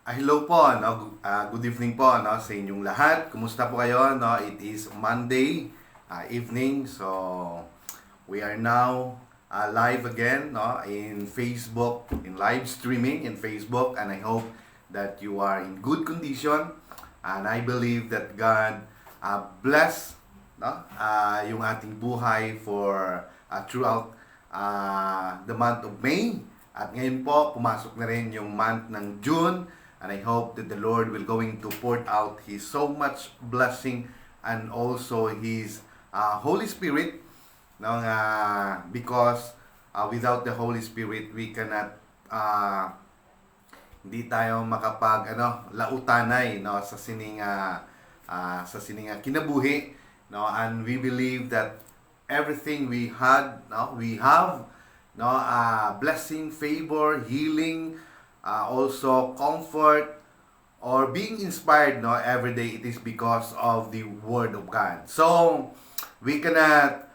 Hello po, no? Good evening po, no, sa inyong lahat. Kumusta po kayo? No? It is Monday evening, so we are now live again, no, in Facebook, in live streaming in Facebook, and I hope that you are in good condition, and I believe that God bless, no, yung ating buhay for throughout the month of May. At ngayon po, pumasok na rin yung month ng June. And I hope that the Lord will going to pour out His so much blessing and also His Holy Spirit. No, because without the Holy Spirit, we cannot, hindi tayo makapag lautanay, no, sa sininga kinabuhi, no, and we believe that everything we had, no, we have, no, blessing, favor, healing, also comfort or being inspired, no, every day. It is because of the Word of God. So we cannot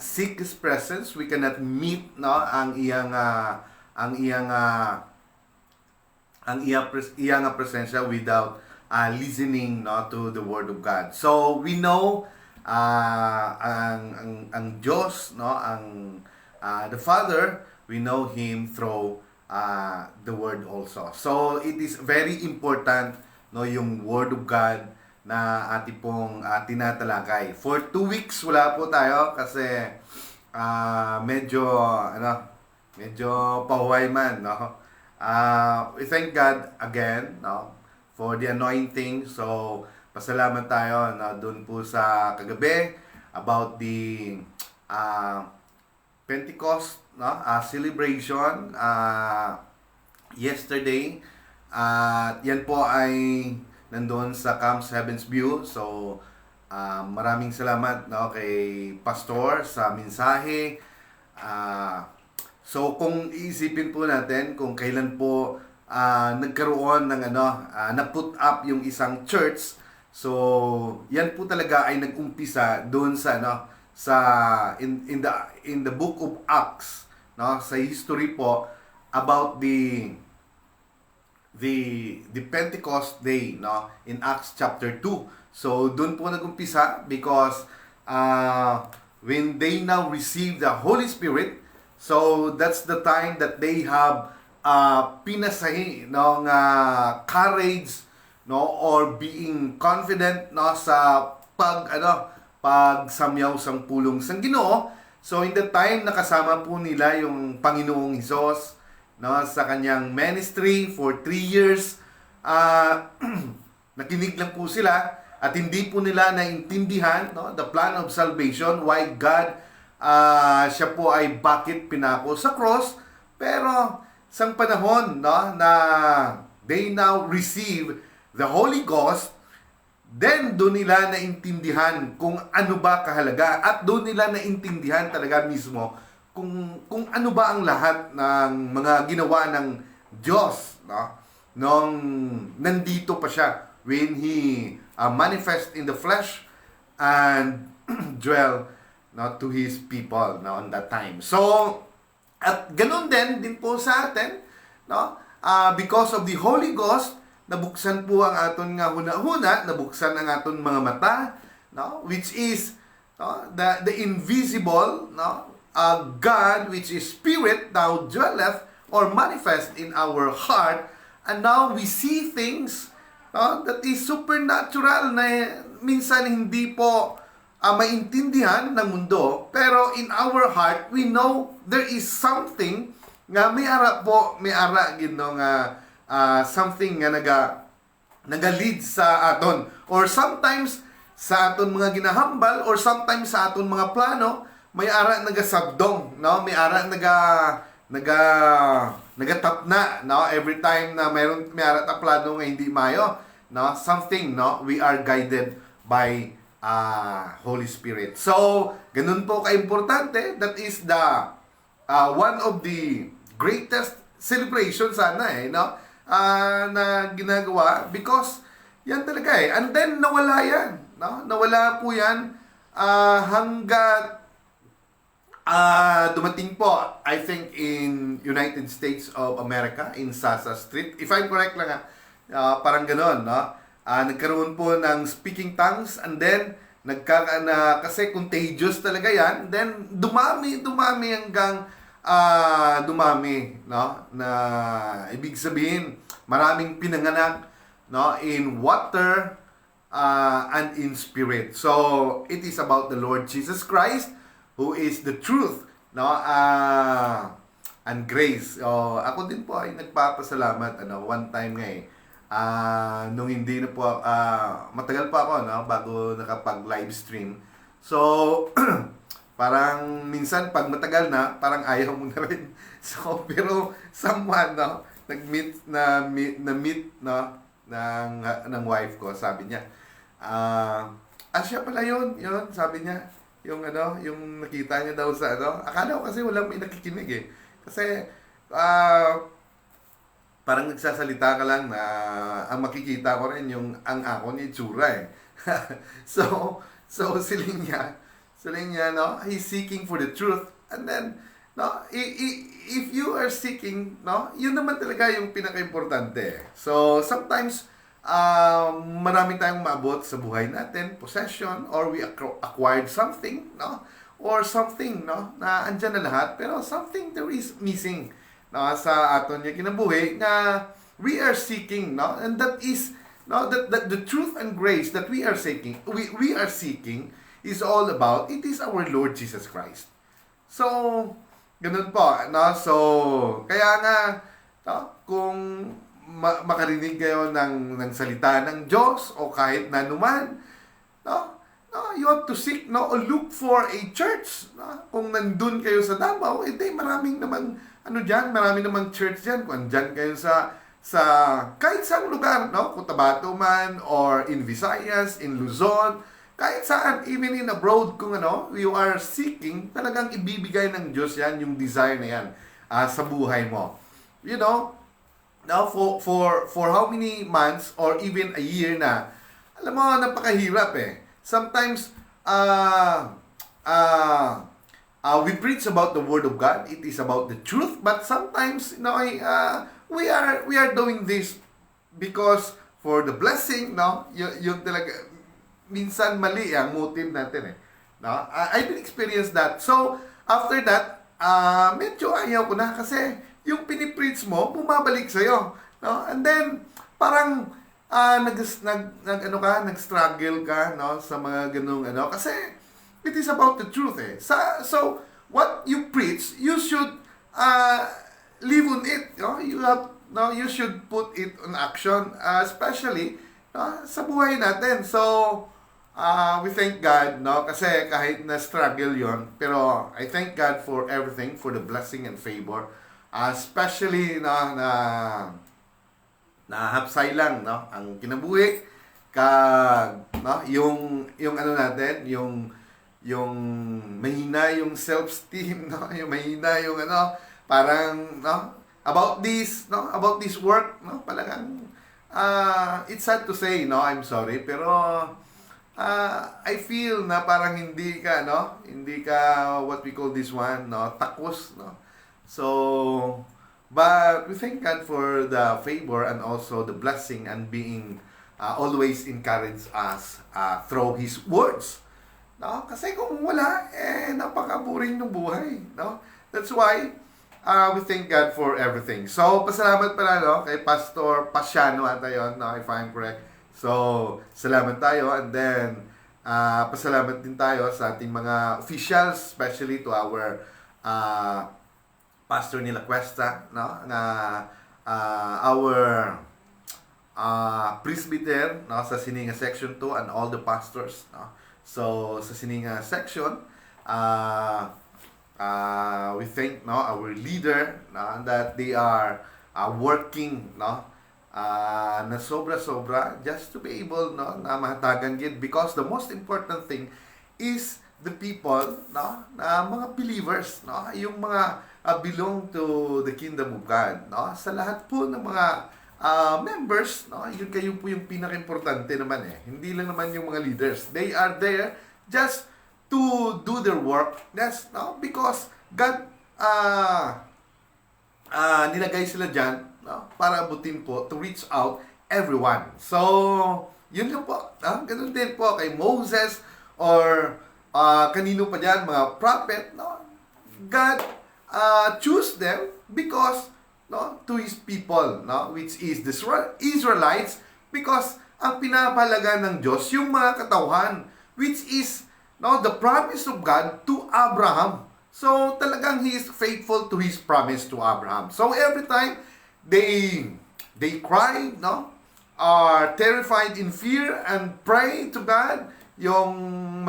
seek His presence, we cannot meet, no, ang iyang presensya without listening, no, to the Word of God. So we know ang Diyos, no, the Father, we know Him through the Word also. So it is very important, no, yung Word of God na ating pong tinatalakay. For 2 weeks wala po tayo kasi medyo pahuway man, no. We thank God again, no, for the anointing. So pasalamat tayo na doon po sa kagabi about the Pentecost, no, celebration yesterday. Yan po ay nandoon sa Camps Heaven's View. So maraming salamat, no, kay Pastor sa mensahe. So kung iisipin po natin kung kailan po nagkaroon ng na-put up yung isang church. So yan po talaga ay nag-umpisa doon sa in the book of Acts, no, sa history po about the Pentecost day, no, in Acts chapter 2. So doon po nagumpisa because when they now receive the Holy Spirit, so that's the time that they have pinasahi ng courage, no, or being confident, no, sa pagsamyaw sang pulong sang Ginoo. So in the time nakasama po nila yung Panginoong Hesus, no, sa kanyang ministry for 3 years, nakinig lang po sila at hindi po nila naintindihan, no, the plan of salvation, why God siya po ay bakit pinako sa cross. Pero sang panahon, no, na they now receive the Holy Ghost, then doon nila naintindihan kung ano ba kahalaga at doon nila naintindihan talaga mismo kung ano ba ang lahat ng mga ginawa ng Diyos, no, nung nandito pa siya when He manifest in the flesh and dwell, no, to His people, no, on that time. So at ganun din po sa atin, no, because of the Holy Ghost, nabuksan po ang aton nga huna-huna, nabuksan ang aton mga mata, no, which is, no, the invisible, no, God, which is spirit, now dwelleth or manifest in our heart, and now we see things, no, that is supernatural na minsan hindi po maintindihan ng mundo, pero in our heart we know there is something nga may ara gino nga something nga naga-lead sa aton, or sometimes sa aton mga ginahambal, or sometimes sa aton mga plano, may ara nagasabdong, no, may ara nagatapna, no, every time na may ara ta plano nga hindi mayo, no, something, no, we are guided by Holy Spirit. So ganun po ka-importante. That is the one of the greatest celebration sana, no, na ginagawa, because yan talaga and then nawala yan, no, nawala po yan hanggat Dumating po, I think, in United States of America, in Sasa Street. If I'm correct lang, parang ganon, no? Nagkaroon po ng speaking tongues, and then, kasi contagious talaga yan, then, dumami hanggang, dumami, no? Na, ibig sabihin, maraming pinanganak, no? In water, and in spirit. So, it is about the Lord Jesus Christ, who is the truth, no? And grace. Ako din po ay nagpapasalamat, one time nga nung hindi na po, matagal pa ako, no? Bago nakapag-live stream. So, parang minsan pag matagal na, parang ayaw mo na rin. So, pero someone, no? Nag-meet, no? ng wife ko, sabi niya, siya pala yun, sabi niya, yung nakita niya daw sa akala ko kasi walang may nakikinig kasi parang nagsasalita ka lang na ang makikita ko rin yung ang ako ni itsura so siling niya, no, he's seeking for the truth, and then, no, if you are seeking, no, yun naman talaga yung pinaka-importante. So sometimes maraming tayong maabot sa buhay natin, possession, or we acquired something, no? Or something, no? Na andyan na lahat, pero something there is missing, no? Sa aton niya kinabuhi, na we are seeking, no? And that is, no, that the truth and grace that we are seeking, we are seeking is all about, it is our Lord Jesus Christ. So, ganun po, no? So, kaya nga, no, kung makarinig kayo ng salita ng Diyos o kahit na numan, no, you have to seek, no, or look for a church, no? Kung nandun kayo sa Davao, maraming namang maraming namang church diyan. Kung andyan kayo sa kahit saang lugar, no, Cotabato man or in Visayas, in Luzon, kahit saan, even in abroad, kung you are seeking, talagang ibibigay ng Diyos yan, yung desire na yan sa buhay mo. You know, now, for how many months or even a year na, alam mo, napakahirap Sometimes, we preach about the Word of God. It is about the truth. But sometimes, we are doing this because for the blessing, no? Yung talaga, minsan mali ang motive natin No? I did experience that. So, after that, medyo ayaw ko na kasi yung pinipreach mo, bumabalik sa'yo. No? And then, parang, nag-struggle ka, no? Sa mga ganung, kasi, it is about the truth, So, what you preach, you should, live on it, no? You should put it on action, especially, sa buhay natin. So, we thank God, no? Kasi kahit na-struggle yon, pero I thank God for everything, for the blessing and favor. Especially na hapsay lang, no, ang kinabuhi no, yung natin, yung mahina yung self-esteem, no, yung mahina yung parang, no, about this work, no, talagang it's sad to say, no, I'm sorry, pero I feel na parang hindi ka what we call this one, no, takos, no. So, but we thank God for the favor and also the blessing and being always encourage us through His words. No? Kasi kung wala, napaka-boring ng buhay. No? That's why we thank God for everything. So, pasalamat pala kay Pastor Pasiano ata yun, no? If I'm correct. So, salamat tayo, and then pasalamat din tayo sa ating mga officials, especially to our Pastor Nila Cuesta, no? Our presbyter, no? Sa Sininga Section 2 and all the pastors, no? So, sa Sininga Section, we thank, no, our leader, no, that they are working, no, na sobra-sobra just to be able, no, na mahatagan yun, because the most important thing is the people, no, na mga believers, no, yung mga belong to the kingdom of God, no, sa lahat po ng mga members, no, yun kayo po yung pinaka-importante naman hindi lang naman yung mga leaders. They are there just to do their work. That's no, because God nilagay sila dyan, no, para abutin po, to reach out everyone. So, yun lang po. Ganun din po kay Moses or kanino pa dyan, mga prophet. No? God choose them because no, to His people, no, which is the Israelites, because ang pinapahalaga ng Diyos, yung mga katauhan, which is no, the promise of God to Abraham. So, talagang He is faithful to His promise to Abraham. So, every time they cry, no, are terrified in fear and pray to God, yung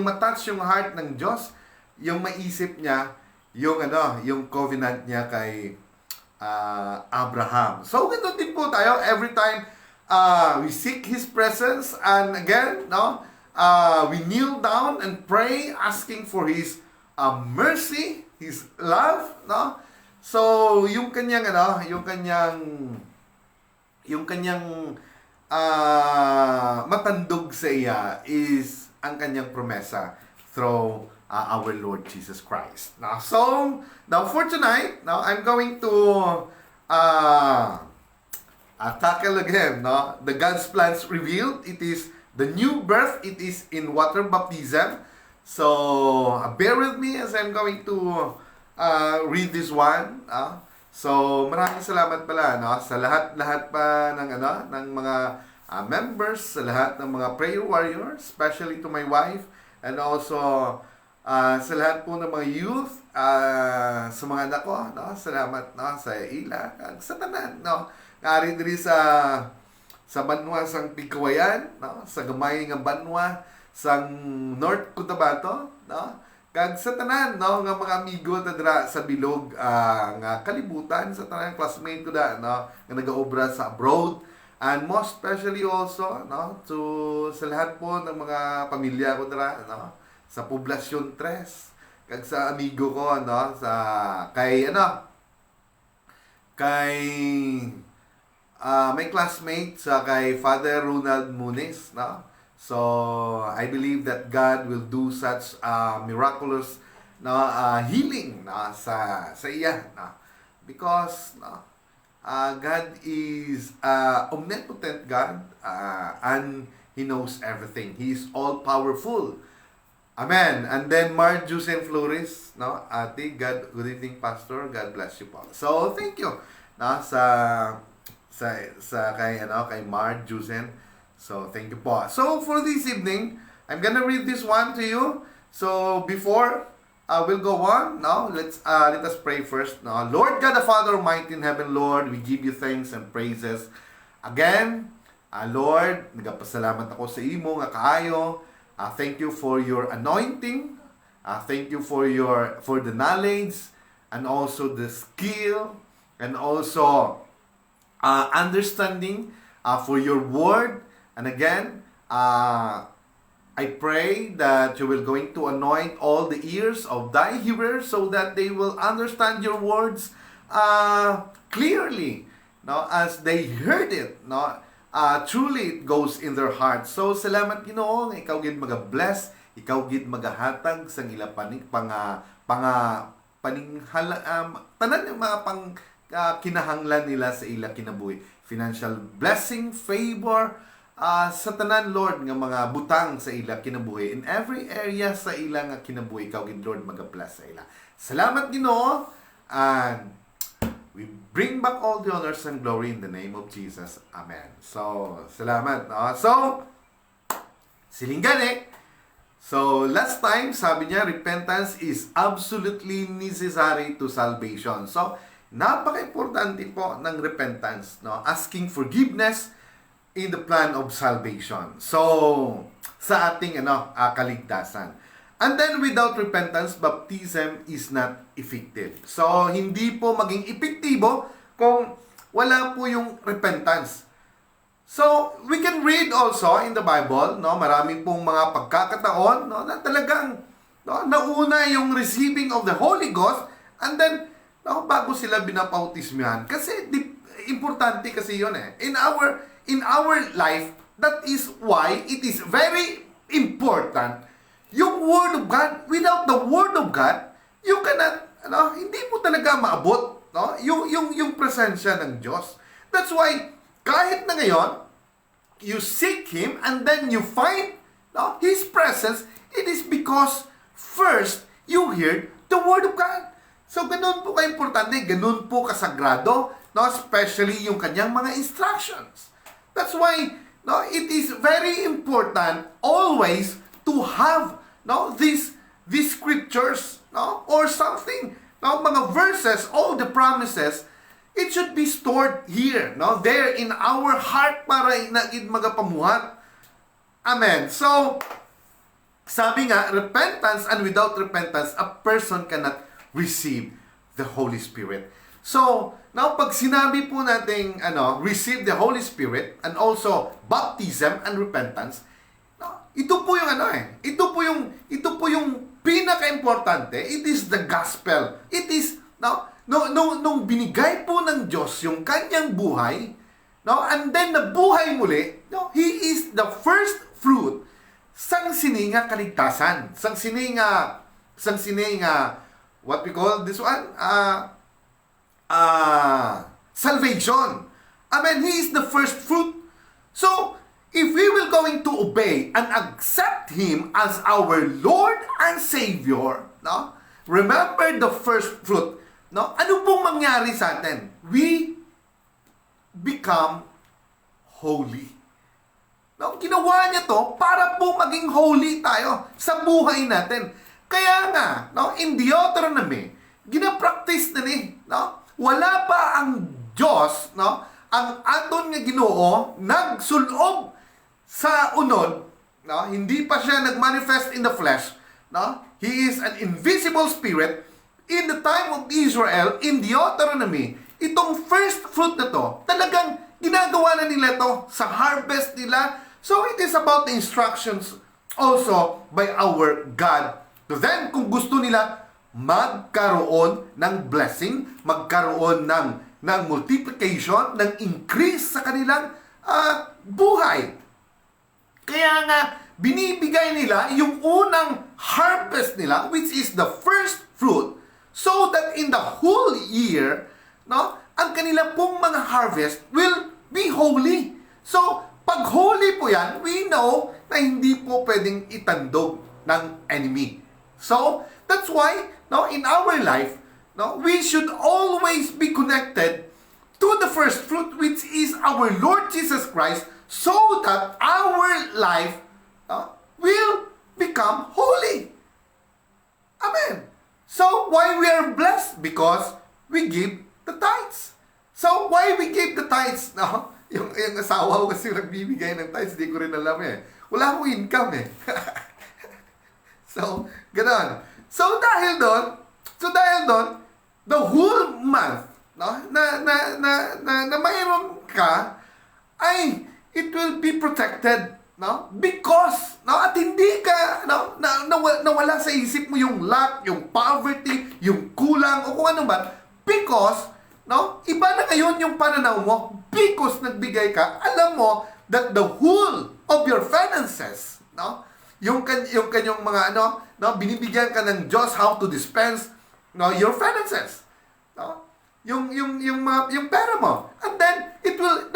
matouch yung heart ng Diyos, yung maisip niya, yung covenant niya kay Abraham. So, ganun din po tayo every time we seek His presence, and again, no, we kneel down and pray, asking for His mercy, His love, no? So, yung kanyang matandog sa iya is ang kanyang promesa through our Lord Jesus Christ. Now, for tonight, now I'm going to tackle again, no, the God's plans revealed. It is the new birth. It is in water baptism. So, bear with me as I'm going to read this one. So, maraming salamat pala, no, sa lahat pa ng mga members, sa lahat ng mga prayer warriors, especially to my wife, and also sa lahat po ng mga youth, sa mga anak ko, no, salamat, no, sa ila, sa tanan, no, ngari diri sa Banwa sang Pigkawayan, no, sa gamay nga Banwa sang North Cotabato, no, kag sa tanan, no, nga mga amigo tadra sa bilog nga kalibutan, sa tanan classmate ko da, no, nga nagaobra sa abroad, and most especially also, no, to sa lahat po ng mga pamilya ko dra, no, sa Poblasyon 3, kag sa amigo ko, no, sa kay my classmate sa kay Father Ronald Muniz, no. So, I believe that God will do such miraculous healing sa iya. Because God is omnipotent God and He knows everything. He is all-powerful. Amen. And then Jusen Flores, no? Ate, good evening, Pastor. God bless you po. So, thank you sa kay Jusen. So, thank you po. So, for this evening, I'm gonna read this one to you. So, before we'll go on, now, let us pray first. Now, Lord God the Father Almighty in heaven, Lord, we give you thanks and praises. Again, Lord, nagapasalamat ako sa imo nga kaayo. Thank you for your anointing. Thank you for the knowledge and also the skill and also understanding for your word. And again, I pray that you will going to anoint all the ears of thy hearers so that they will understand your words clearly, no, as they heard it, no. Truly it goes in their heart. So salamat Ginoo nga ikaw gid maga-bless, ikaw gid magahatag sang ila paninghala tanan yung mga kinahanglan nila sa ila kinabuhi. Financial blessing, favor, sa tanan Lord nga mga butang sa ila kinabuhi, in every area sa ila nga kinabuhi, ikaw gid Lord maga-bless sa ila. Salamat Ginoo, and we bring back all the honors and glory in the name of Jesus. Amen. So, salamat. So, silinggan. So, last time, sabi niya, repentance is absolutely necessary to salvation. So, napaka-importante po ng repentance, no? Asking forgiveness in the plan of salvation. So, sa ating kaligtasan. And then, without repentance, baptism is not effective. So, hindi po maging epektibo kung wala po yung repentance. So, we can read also in the Bible, no, marami pong mga pagkakataon, no, na talagang nauna yung receiving of the Holy Ghost, and then bago sila binapautismihan. Kasi importante kasi yun . In our life, that is why it is very important yung Word of God. Without the Word of God, you cannot, hindi mo talaga maabot, no? Yung presensya ng Diyos. That's why, kahit na ngayon, you seek Him and then you find, no, His presence, it is because first, you hear the Word of God. So, ganun po ka-importante, ganun po kasagrado, no? Especially yung kanyang mga instructions. That's why, no, it is very important always to have, no, these scriptures, no, or something, no, mga verses, all the promises, it should be stored here, no, there in our heart para inaid magapamuhat. Amen. So, sabi nga, repentance, and without repentance, a person cannot receive the Holy Spirit. So, now pag sinabi po nating receive the Holy Spirit and also baptism and repentance, ito po yung ito po yung pinaka-importante. It is the gospel. It is nung binigay po ng Diyos yung kanyang buhay, and then nabuhay muli, He is the first fruit sang sininga kaligtasan, sang sininga what we call this one, salvation. Amen. He is the first fruit. So, if we will going to obey and accept Him as our Lord and Savior, remember the first fruit, ano pong mangyari sa atin? We become holy. Ginawa niya to para po maging holy tayo sa buhay natin. Kaya nga, in Deuteronomy, ginapractice na wala pa ang Diyos, ang aton nga Ginoo nagsulob sa unod, hindi pa siya nagmanifest in the flesh, He is an invisible spirit. In the time of Israel, in Deuteronomy, itong first fruit na to, talagang ginagawa na nila to sa harvest nila. So it is about the instructions also by our God. So then, kung gusto nila magkaroon ng blessing, magkaroon ng multiplication, ng increase sa kanilang buhay. Kaya nga, binibigay nila yung unang harvest nila, which is the first fruit, so that in the whole year, ang kanila pong mga harvest will be holy. So, pag holy po yan, we know na hindi po pwedeng itandog ng enemy. So, that's why, in our life, we should always be connected to the first fruit, which is our Lord Jesus Christ, so that our life will become holy. Amen. So, why we are blessed? Because we give the tithes. So, why we give the tithes? Yung asawa ko kasi nagbibigay ng tithes, di ko rin alam Wala akong income So, gano'n. So, dahil doon, the whole month, na mayroon ka, ay, it will be protected, because, at hindi ka, nawala sa isip mo yung lack, yung poverty, yung kulang, o kung ano man, because, iba na ngayon yung pananaw mo, because nagbigay ka, alam mo, that the whole of your finances, yung kanyang mga binibigyan ka ng Diyos how to dispense your finances, yung pera mo, and then it will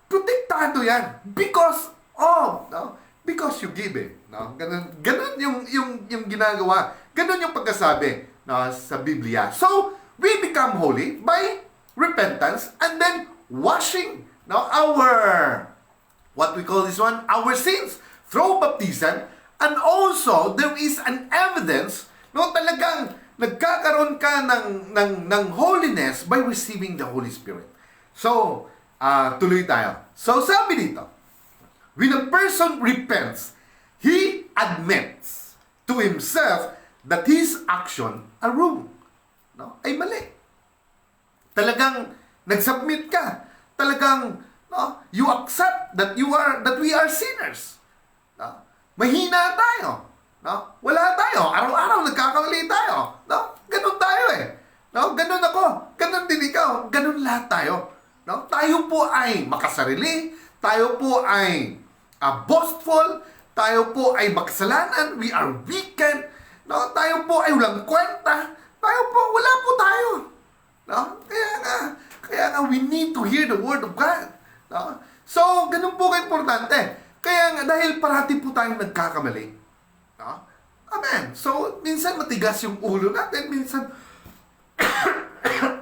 protektado yan because you give it. Ganun yung ginagawa, ganun yung pagkasabi sa Biblia. So we become holy by repentance and then washing our, what we call this one, our sins through baptism. And also, there is an evidence, talagang nagkakaroon ka ng holiness by receiving the Holy Spirit. So, tuloy tayo. So, sabi dito, when a person repents, he admits to himself that his action are wrong. Ay mali. Talagang nag-submit ka. Talagang you accept that we are sinners. Mahina tayo. Wala tayo. Araw-araw nagkakamali tayo. Ganun tayo Ganun ako. Ganun din ikaw. Ganun lahat tayo. Tayo po ay makasarili. Tayo po ay boastful. Tayo po ay makasalanan. We are wicked. No? Tayo po ay walang kwenta. Tayo po, wala po tayo. No? Kaya nga, we need to hear the Word of God. No? So, ganun po ka-importante. Kaya nga, dahil parati po tayong nagkakamali. No? Amen. So, minsan matigas yung ulo natin. Minsan,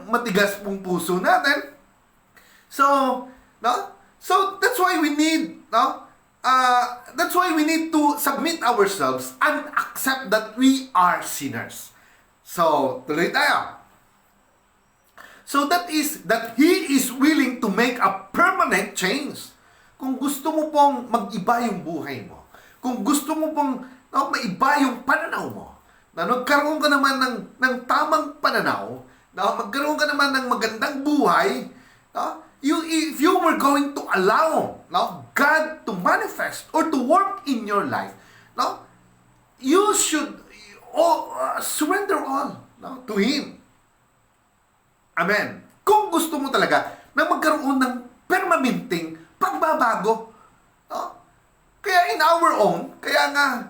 matigas pong puso natin. So, no? So, that's why we need, no? That's why we need to submit ourselves and accept that we are sinners. So, tuloy tayo. So, that is that He is willing to make a permanent change. Kung gusto mo pong mag-iba yung buhay mo, kung gusto mo pong maiba yung pananaw mo, na magkaroon ka naman ng tamang pananaw, na magkaroon ka naman ng magandang buhay, if you were going to allow God to manifest or to work in your life, you should surrender all to Him. Amen. Kung gusto mo talaga na magkaroon ng permanenteng pagbabago. No? Kaya in our own, kaya nga,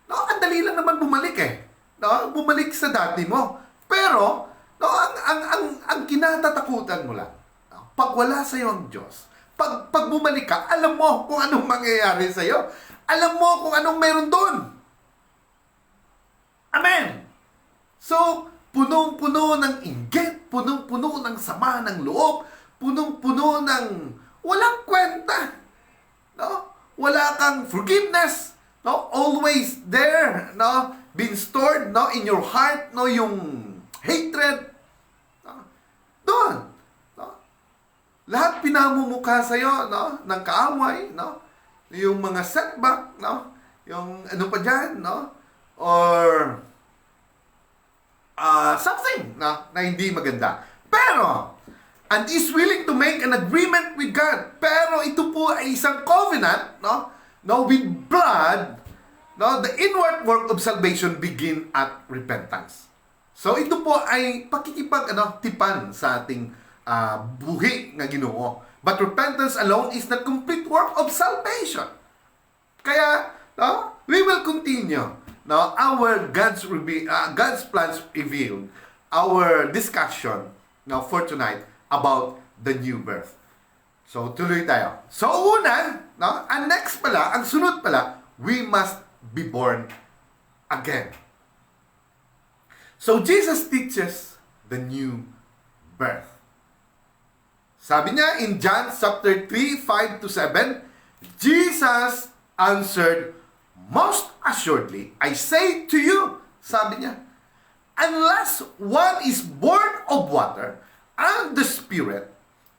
ang dali lang naman bumalik eh. No? Bumalik sa dati mo. Pero, ang kinatatakutan mo lang, pag wala sa iyo ang Diyos, pag bumalik ka, alam mo kung anong mangyayari sa iyo. Alam mo kung anong meron doon. Amen. So, punong-puno ng inggit, punong-puno ng sama ng loob, punong-puno ng walang kwenta. No? Wala kang forgiveness. No? Always there, no? Being stored, no? In your heart, no? Yung hatred. No? Doon. No? Lahat pinamumukha sa'yo, no? Ng kaaway, no? Yung mga setback, no? Yung ano pa dyan, no? Or something, no? Na hindi maganda. Pero, and is willing to make an agreement with God. Pero ito po ay isang covenant, no? No, with blood, no? The inward work of salvation begin at repentance. So ito po ay pakikipag-tipan sa ating buhi na Ginoo. But repentance alone is not complete work of salvation. Kaya, no? We will continue, no? Our God's plans revealed. Our discussion, now for tonight, about the new birth. So, tuloy tayo. So, una, no? Ang next pala, ang sunod pala, we must be born again. So, Jesus teaches the new birth. Sabi niya in John chapter 3, 5-7, Jesus answered, "Most assuredly, I say to you," sabi niya, "unless one is born of water and the Spirit,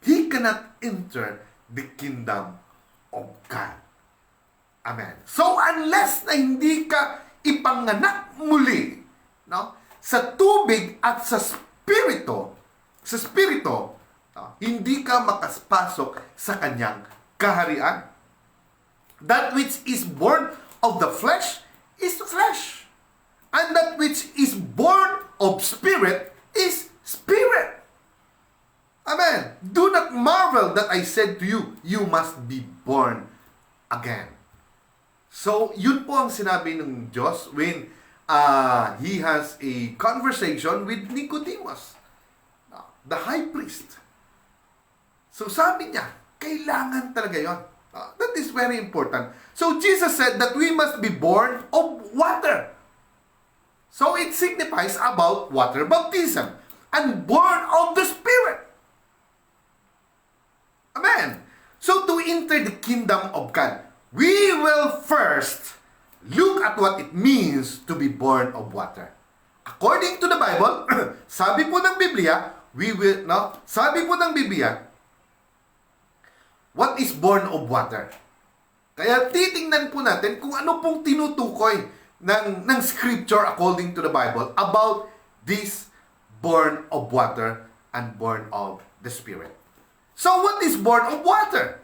he cannot enter the kingdom of God." Amen. So, unless na hindi ka ipanganak muli, no, sa tubig at sa Spirito, hindi ka makapasok sa kanyang kaharian. That which is born of the flesh is flesh. And that which is born of Spirit is spirit. Amen. Do not marvel that I said to you, you must be born again. So, yun po ang sinabi ng Diyos when He has a conversation with Nicodemus, the high priest. So, sabi niya, kailangan talaga yun. That is very important. So, Jesus said that we must be born of water. So, it signifies about water baptism and born of the Spirit. Amen. So, to enter the kingdom of God, we will first look at what it means to be born of water. According to the Bible, sabi po ng Biblia, what is born of water? Kaya titingnan po natin kung ano pong tinutukoy ng scripture according to the Bible about this born of water and born of the Spirit. So what is born of water?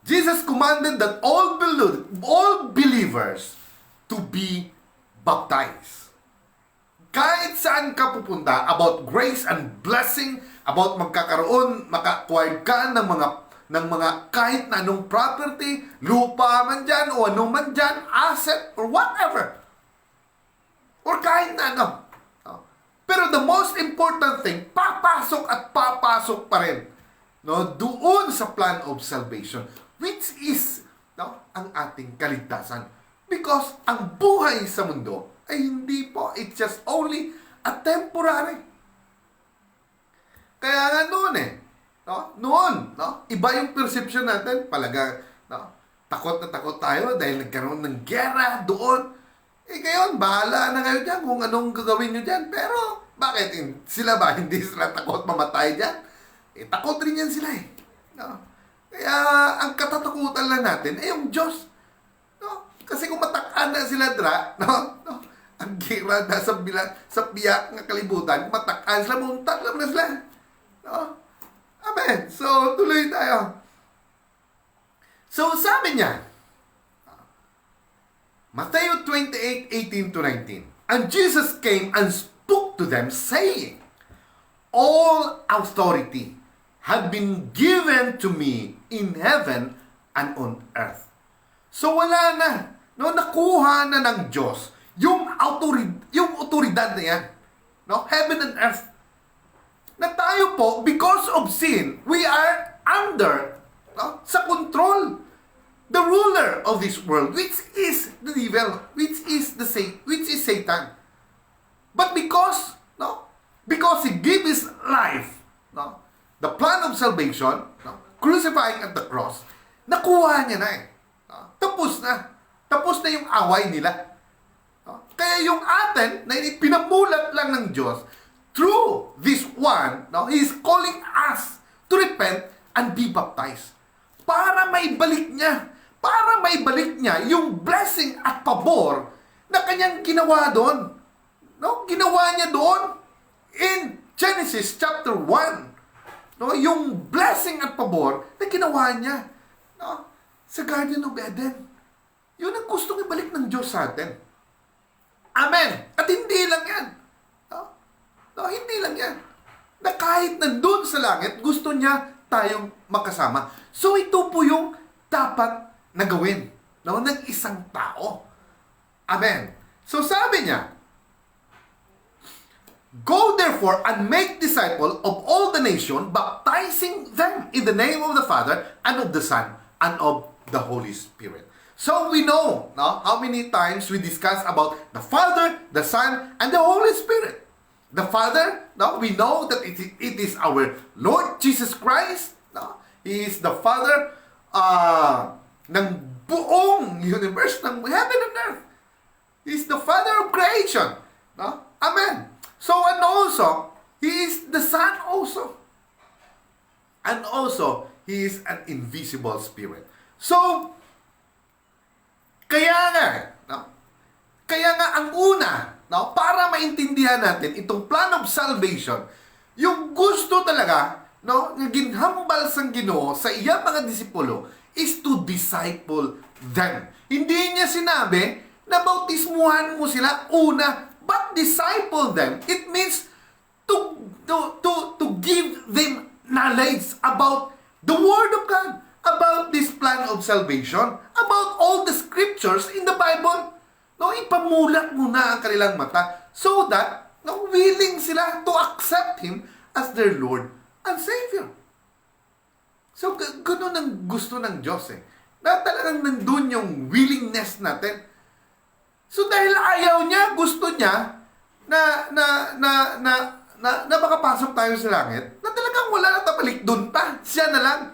Jesus commanded that all believers to be baptized. Kahit saan ka pupunta, about grace and blessing, about maka-acquired ka ng mga ng mga kahit na anong property, lupa man dyan, o anong man dyan, asset, or whatever. Or kahit na ano. No? Pero the most important thing, papasok at papasok pa rin, no, doon sa plan of salvation, which is, no, ang ating kaligtasan. Because ang buhay sa mundo ay hindi po, it's just only a temporary. Kaya nga noon noon, iba yung perception natin, takot na takot tayo dahil nagkaroon ng gera doon. Ngayon, bahala na kayo dyan kung anong gagawin nyo dyan. Pero, bakit? Sila ba? Hindi sila takot mamatay dyan? Takot rin yan sila No? Kaya, ang katatakutan lang natin ay yung Diyos. No? Kasi kung matakaan na sila ang gira na sa biyak ng kalibutan, matakaan sila, muntak lang na sila. No? Amen. So, tuloy tayo. So, sabi niya, Matthew 28:18-19, and Jesus came and spoke to them, saying, all authority had been given to me in heaven and on earth. So wala na. No, nakuha na ng Diyos yung autoridad na yan. No? Heaven and earth. Na tayo po, because of sin, we are under sa control. The ruler of this world, which is the devil, which is Satan. But because he gave his life, the plan of salvation, crucifying at the cross, nakuha niya na Tapos na. Tapos na yung away nila. Kaya yung atin, na pinamulat lang ng Diyos, through this one, He is calling us to repent and be baptized. Para maibalik niya yung blessing at pabor na kanyang ginawa doon. No? Ginawa niya doon in Genesis chapter 1. No? Yung blessing at pabor na ginawa niya sa Garden of Eden. Yun ang gustong ibalik ng Diyos sa atin. Amen. At hindi lang yan. Hindi lang yan. Na kahit nandun sa langit, gusto niya tayong makasama. So ito po yung dapat na gawin ng isang tao. Amen. So sabi niya, go therefore and make disciples of all the nation, baptizing them in the name of the Father and of the Son and of the Holy Spirit. So we know how many times we discuss about the Father, the Son, and the Holy Spirit. The Father, we know that it is our Lord Jesus Christ. He is the Father ng buong universe, ng heaven and earth. He is the Father of creation. Amen. So, and also, He is the Son also. And also, He is an invisible Spirit. So, kaya nga ang una, para maintindihan natin itong plan of salvation, yung gusto talaga, ginhambal sang Ginoo sa iyang mga disipulo is to disciple them. Hindi niya sinabi na bautismuhan mo sila una, but disciple them. It means to give them knowledge about the Word of God, about this plan of salvation, about all the scriptures in the Bible. Ipamulat mo na ang kanilang mata so that willing sila to accept Him as their Lord and Savior. So, ganoon ang gusto ng Diyos na talagang nandun yung willingness natin. So, dahil ayaw niya, gusto niya na makapasok tayo sa langit, na talagang wala na tapalik doon pa. Siya na lang.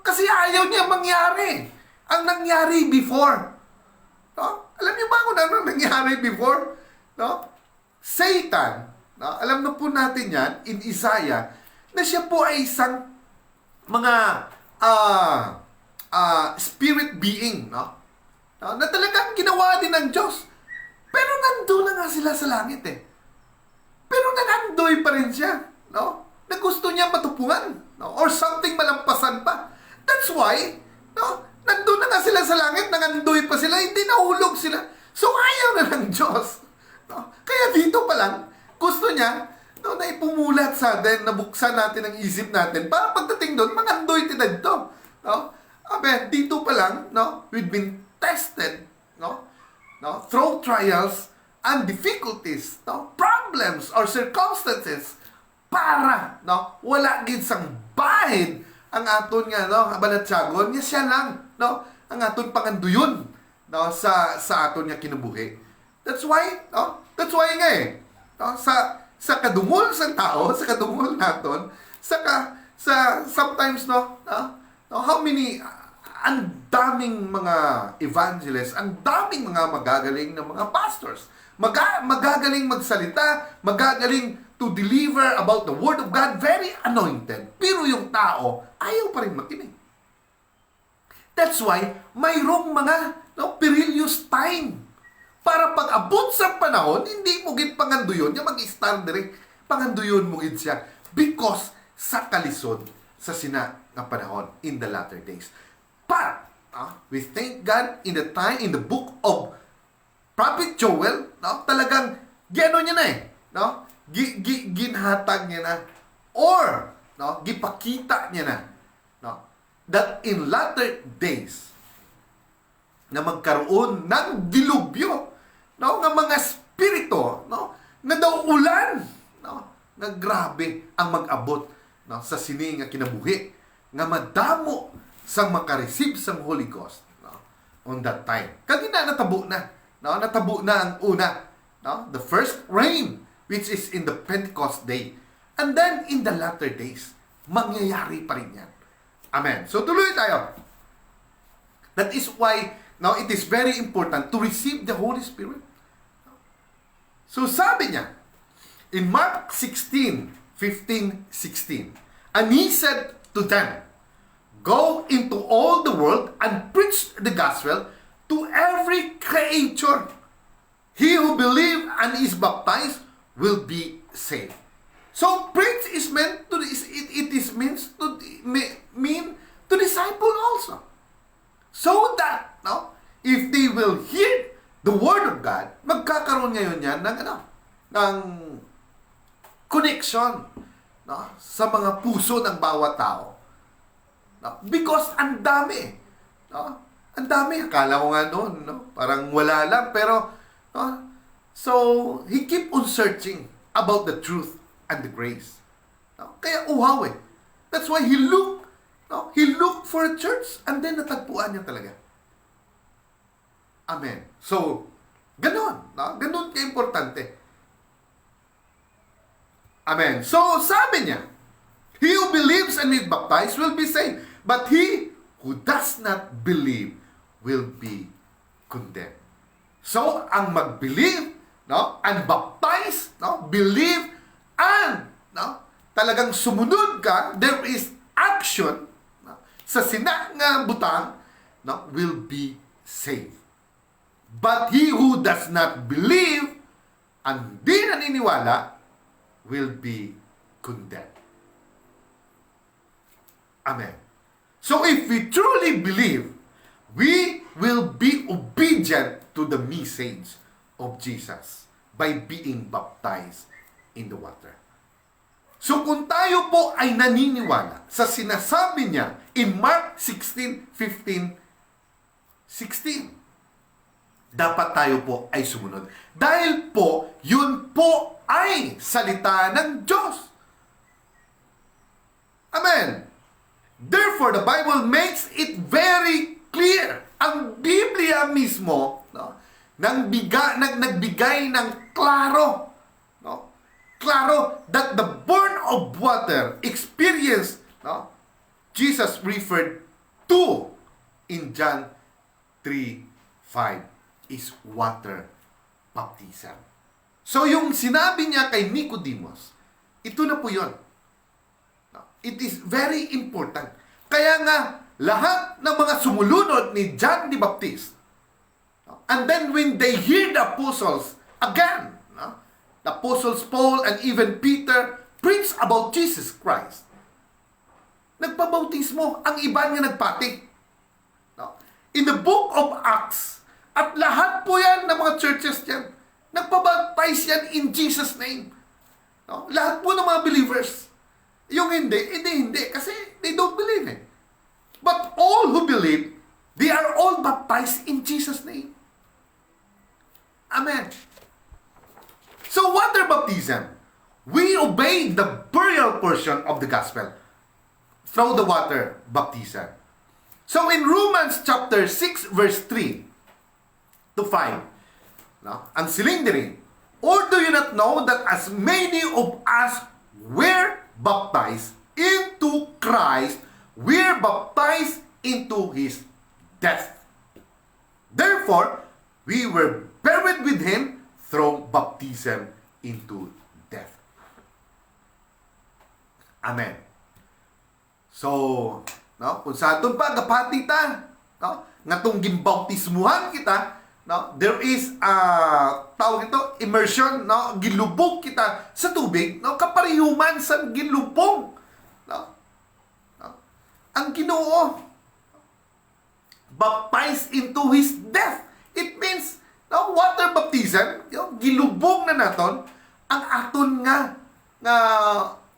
Kasi ayaw niya mangyari. Ang nangyari before. Alam niyo ba kung ano nangyari before? Satan, alam na po natin yan, in Isaiah, na siya po ay isang mga spirit being, na talagang ginawa din ng Diyos. Pero nandun na nga sila sa langit Pero nanandoy pa rin siya, na gusto niya matupungan, or something malampasan pa. That's why, nandun na nga sila sa langit, nangandoy pa sila, hindi nahulog sila. So ayaw na ng Diyos. Kaya dito pa lang, gusto niya no, na ipumulat sa atin, nabuksan natin ang isip natin, para pagdating doon, mangandoy tinad to. No? Amen, dito pa lang, no, we've been tested, no, through trials and difficulties, no, problems or circumstances, para, no, wala gid sang bahid ang aton nga, no, balatsagon, nga siya lang, no, ang aton panganduyon, no, sa aton nga kinabuhi. That's why nga no, sa kadungol sa tao, sa kadungol naton, sa sometimes, no, how many, ang daming mga evangelists, ang daming mga magagaling na mga pastors, magagaling magsalita, magagaling to deliver about the Word of God, very anointed. Pero yung tao, ayaw pa rin makinig. That's why, mayroong mga, no, perilous time. Para pag-abot sa panahon, hindi mo gid panganduyon, yung mag-start direct, panganduyon mo gid siya. Because sa kalisod, sa sina nga panahon, in the latter days. But, we thank God in the book of Prophet Joel, no, talagang, gano niya na no, ginhatag niya na, or, no, gipakita niya na, no, that in latter days, na magkaroon ng dilubyo, no, nga mga spirito, no, nga daw ulan, no, nga grabe ang mag-abot, no, sa sini nga kinabuhi, nga madamo sang makareceive sang Holy Ghost, no, on that time. Kanina natabo na, no, natabo na ang una, no, the first rain, which is in the Pentecost day, and then in the latter days, mangyayari pa rin yan. Amen. So tuloy tayo. That is why, now, it is very important to receive the Holy Spirit. So, sabi niya, in Mark 16:15-16, and he said to them, "Go into all the world and preach the gospel to every creature. He who believes and is baptized will be saved." So, preach is meant to, it is means to mean to disciple also. So that, no, if they will hear the Word of God, magkakaroon ngayon yan ng, ng connection, no, sa mga puso ng bawat tao. No? Because ang dami. No? Ang dami. Akala ko nga noon, no? Parang wala lang. Pero, no? So, he keep on searching about the truth and the grace. No? Kaya uhaw eh. That's why he looked, no? He looked for a church and then natagpuan niya talaga. Amen. So, ganon. No? Ganon ka-importante. Amen. So, sabi niya, he who believes and is baptized will be saved, but he who does not believe will be condemned. So, ang mag-believe, no, and baptize, no, believe, and, no, talagang sumunod ka, there is action, no, sa sina nga butang, no, will be saved. But he who does not believe and di naniniwala will be condemned. Amen. So if we truly believe, we will be obedient to the message of Jesus by being baptized in the water. So kung tayo po ay naniniwala sa sinasabi niya in Mark 16:15-16, dapat tayo po ay sumunod. Dahil po, yun po ay salita ng Diyos. Amen. Therefore, the Bible makes it very clear. Ang Biblia mismo, no, nagbigay ng klaro, no, klaro that the born of water experience, no, Jesus referred to in John 3:5 is water baptism. So yung sinabi niya kay Nicodemus, ito na po yun. It is very important. Kaya nga, lahat ng mga sumulunod ni John the Baptist, and then when they hear the apostles again, the apostles Paul and even Peter preach about Jesus Christ, nagpabautismo, ang iba nga nagpati. In the book of Acts, at lahat po yan ng mga churches dyan, nagpabaptize yan in Jesus' name. No? Lahat po ng mga believers. Yung hindi. Kasi they don't believe eh. But all who believe, they are all baptized in Jesus' name. Amen. So water baptism, we obey the burial portion of the gospel through the water baptism. So in Romans chapter 6 verse 3 to 5, no? Ang silindering, or do you not know that as many of us were baptized into Christ, we're baptized into His death. Therefore, we were buried with Him through baptism into death. Amen. So, no, kung sa atong pagapati ta, no, ngatong gimbautismuhan kita, no, there is tawag ito immersion, no, gilubog kita sa tubig, no, kaparehuman sa gilubog, no. Ang Ginoo baptized into His death. It means, no, water baptism, yung gilubog na naton ang aton nga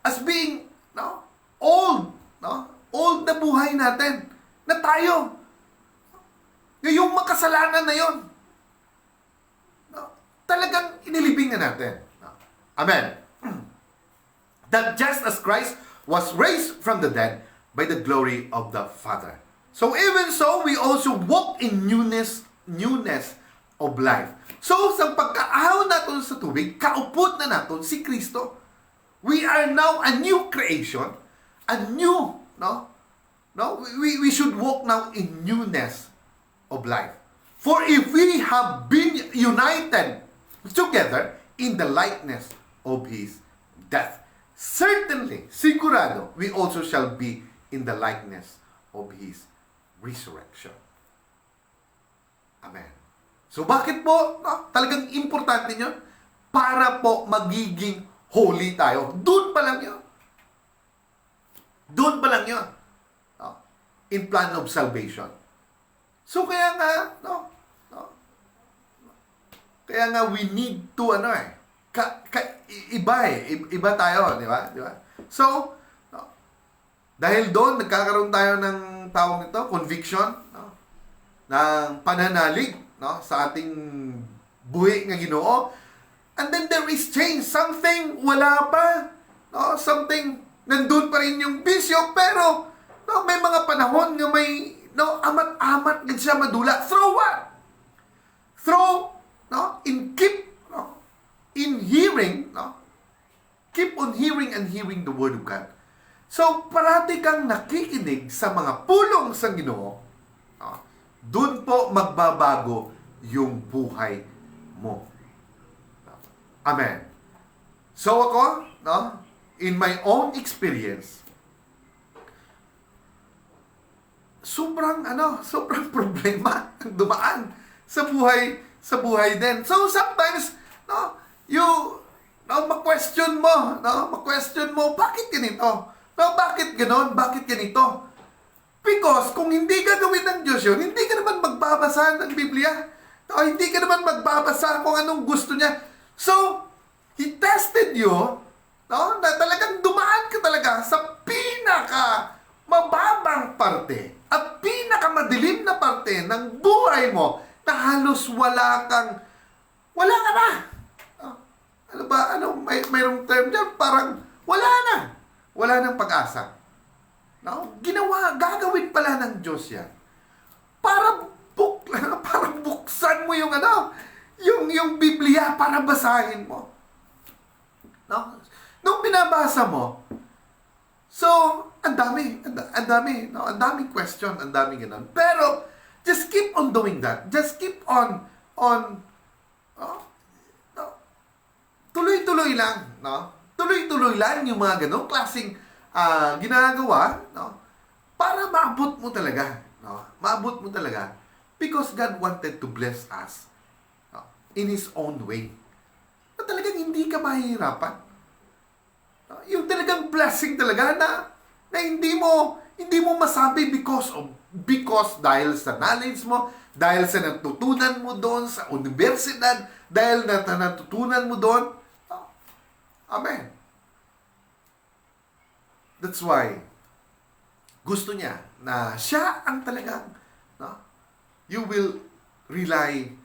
as being, no, old, no, old na buhay natin na tayo. Yung makasalanan na yon, no, talagang inilibing na natin. No. Amen. That just as Christ was raised from the dead by the glory of the Father. So even so, we also walk in newness of life. So sa pagkaahaw natin sa tubig, kaupod na natin si Kristo. We are now a new creation, a new, we should walk now in newness of life. For if we have been united together in the likeness of His death, certainly, sigurado, we also shall be in the likeness of His resurrection. Amen. So bakit po, no, talagang importante nyo? Para po magiging holy tayo. Doon pa lang yun. Doon pa lang yun. No? In plan of salvation. So kaya nga, kaya nga we need to, iba tayo, di ba? So, dahil doon, nagkakaroon tayo ng tawag nito, conviction, no? Ng pananalig, no? Sa ating buhay nga Ginoo. And then there is change. Something wala pa. No? Something, nandun pa rin yung bisyo, pero no, may mga panahon nga may amat-amat din siya madula. Through what? Through, in hearing, keep on hearing and hearing the Word of God. So, parati kang nakikinig sa mga pulong sa Ginoo, doon po magbabago yung buhay mo. Amen. So ako, in my own experience, sobrang problema ang dumaan sa buhay din. So sometimes, ma-question mo, bakit ganito? Bakit ganon? Bakit ganito? Because kung hindi gagawin ng Diyos yun, hindi ka naman magbabasa ng Biblia. Hindi ka naman magbabasa kung anong gusto niya. So, He tested you, na talagang dumaan ka talaga sa pinaka mababang parte at pinaka madilim na parte ng buhay mo na halos wala ka na. Mayroong term dyan, parang wala nang pag-asa. Gagawin pala ng Diyos yan. Para buksan mo yung Biblia para basahin mo. Nung binabasa mo, so, ang daming question, ang daming ganun. Pero, just keep on doing that. Just keep on tuloy-tuloy lang, Tuloy-tuloy lang yung mga ganung klaseng ginagawa, para maabot mo talaga, Maabot mo talaga. Because God wanted to bless us, in His own way. Na talagang hindi ka mahihirapan. Yung talagang blessing talaga na hindi mo masabi because dahil sa knowledge mo, dahil sa natutunan mo doon sa universidad, dahil natutunan mo doon, Amen. That's why, gusto niya na siya ang talagang, no, you will rely,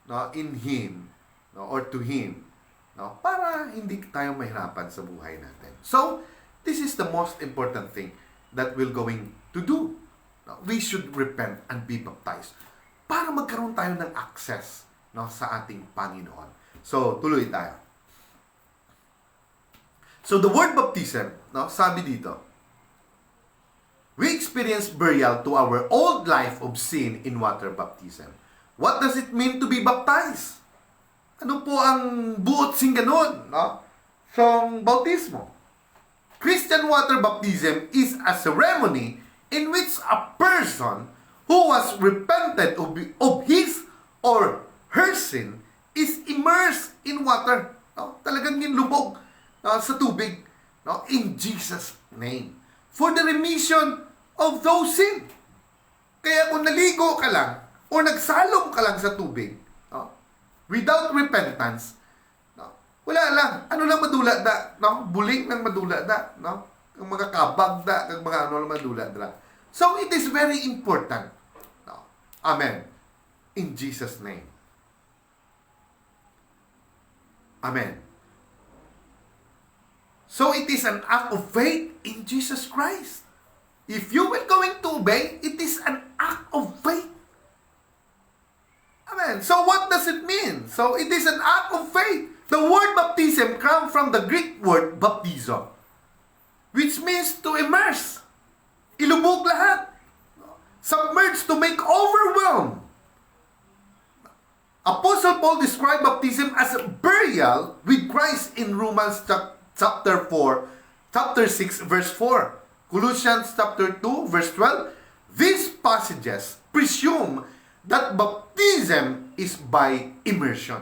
no, in Him, no, or to Him, no, para hindi tayo mahirapan sa buhay natin. So, this is the most important thing that we're going to do. No, we should repent and be baptized para magkaroon tayo ng access, no, sa ating Panginoon. So, tuloy tayo. So, the word baptism, no, sabi dito, we experience burial to our old life of sin in water baptism. What does it mean to be baptized? Ano po ang buot sing ganun, no? So, bautismo. Christian water baptism is a ceremony in which a person who was repented of his or her sin is immersed in water. No? Talagang nilubog, no, sa tubig, no, in Jesus' name, for the remission of those sin. Kaya kung naligo ka lang o nagsalong ka lang sa tubig, no, without repentance, no, wala lang. Ano lang madula da, no? Buling lang madula da, no? Ang mga kabag da, ang mga ano lang madula da. So it is very important. No? Amen. In Jesus' name. Amen. So it is an act of faith in Jesus Christ. If you will going to obey, it is an act of faith. Amen. So what does it mean? So it is an act of faith. The word baptism comes from the Greek word baptizo, which means to immerse. Ilubog lahat. Submerge, to make overwhelmed. Apostle Paul described baptism as a burial with Christ in Romans chapter 6, verse 4. Colossians chapter 2, verse 12. These passages presume that baptism is by immersion.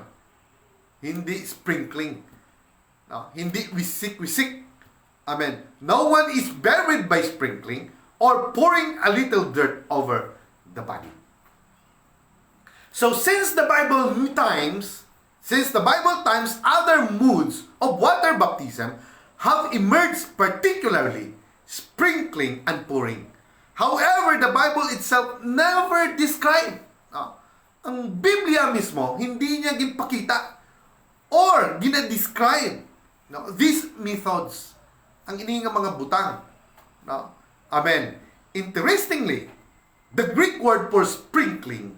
Hindi sprinkling. No? Hindi wisik-wisik. Amen. No one is buried by sprinkling or pouring a little dirt over the body. So since the Bible times other modes of water baptism have emerged, particularly sprinkling and pouring. However, the Bible itself never described. Ang Biblia mismo, hindi niya ginpakita or ginadescribe, no, these methods. Ang iningang mga butang. No? Amen. Interestingly, the Greek word for sprinkling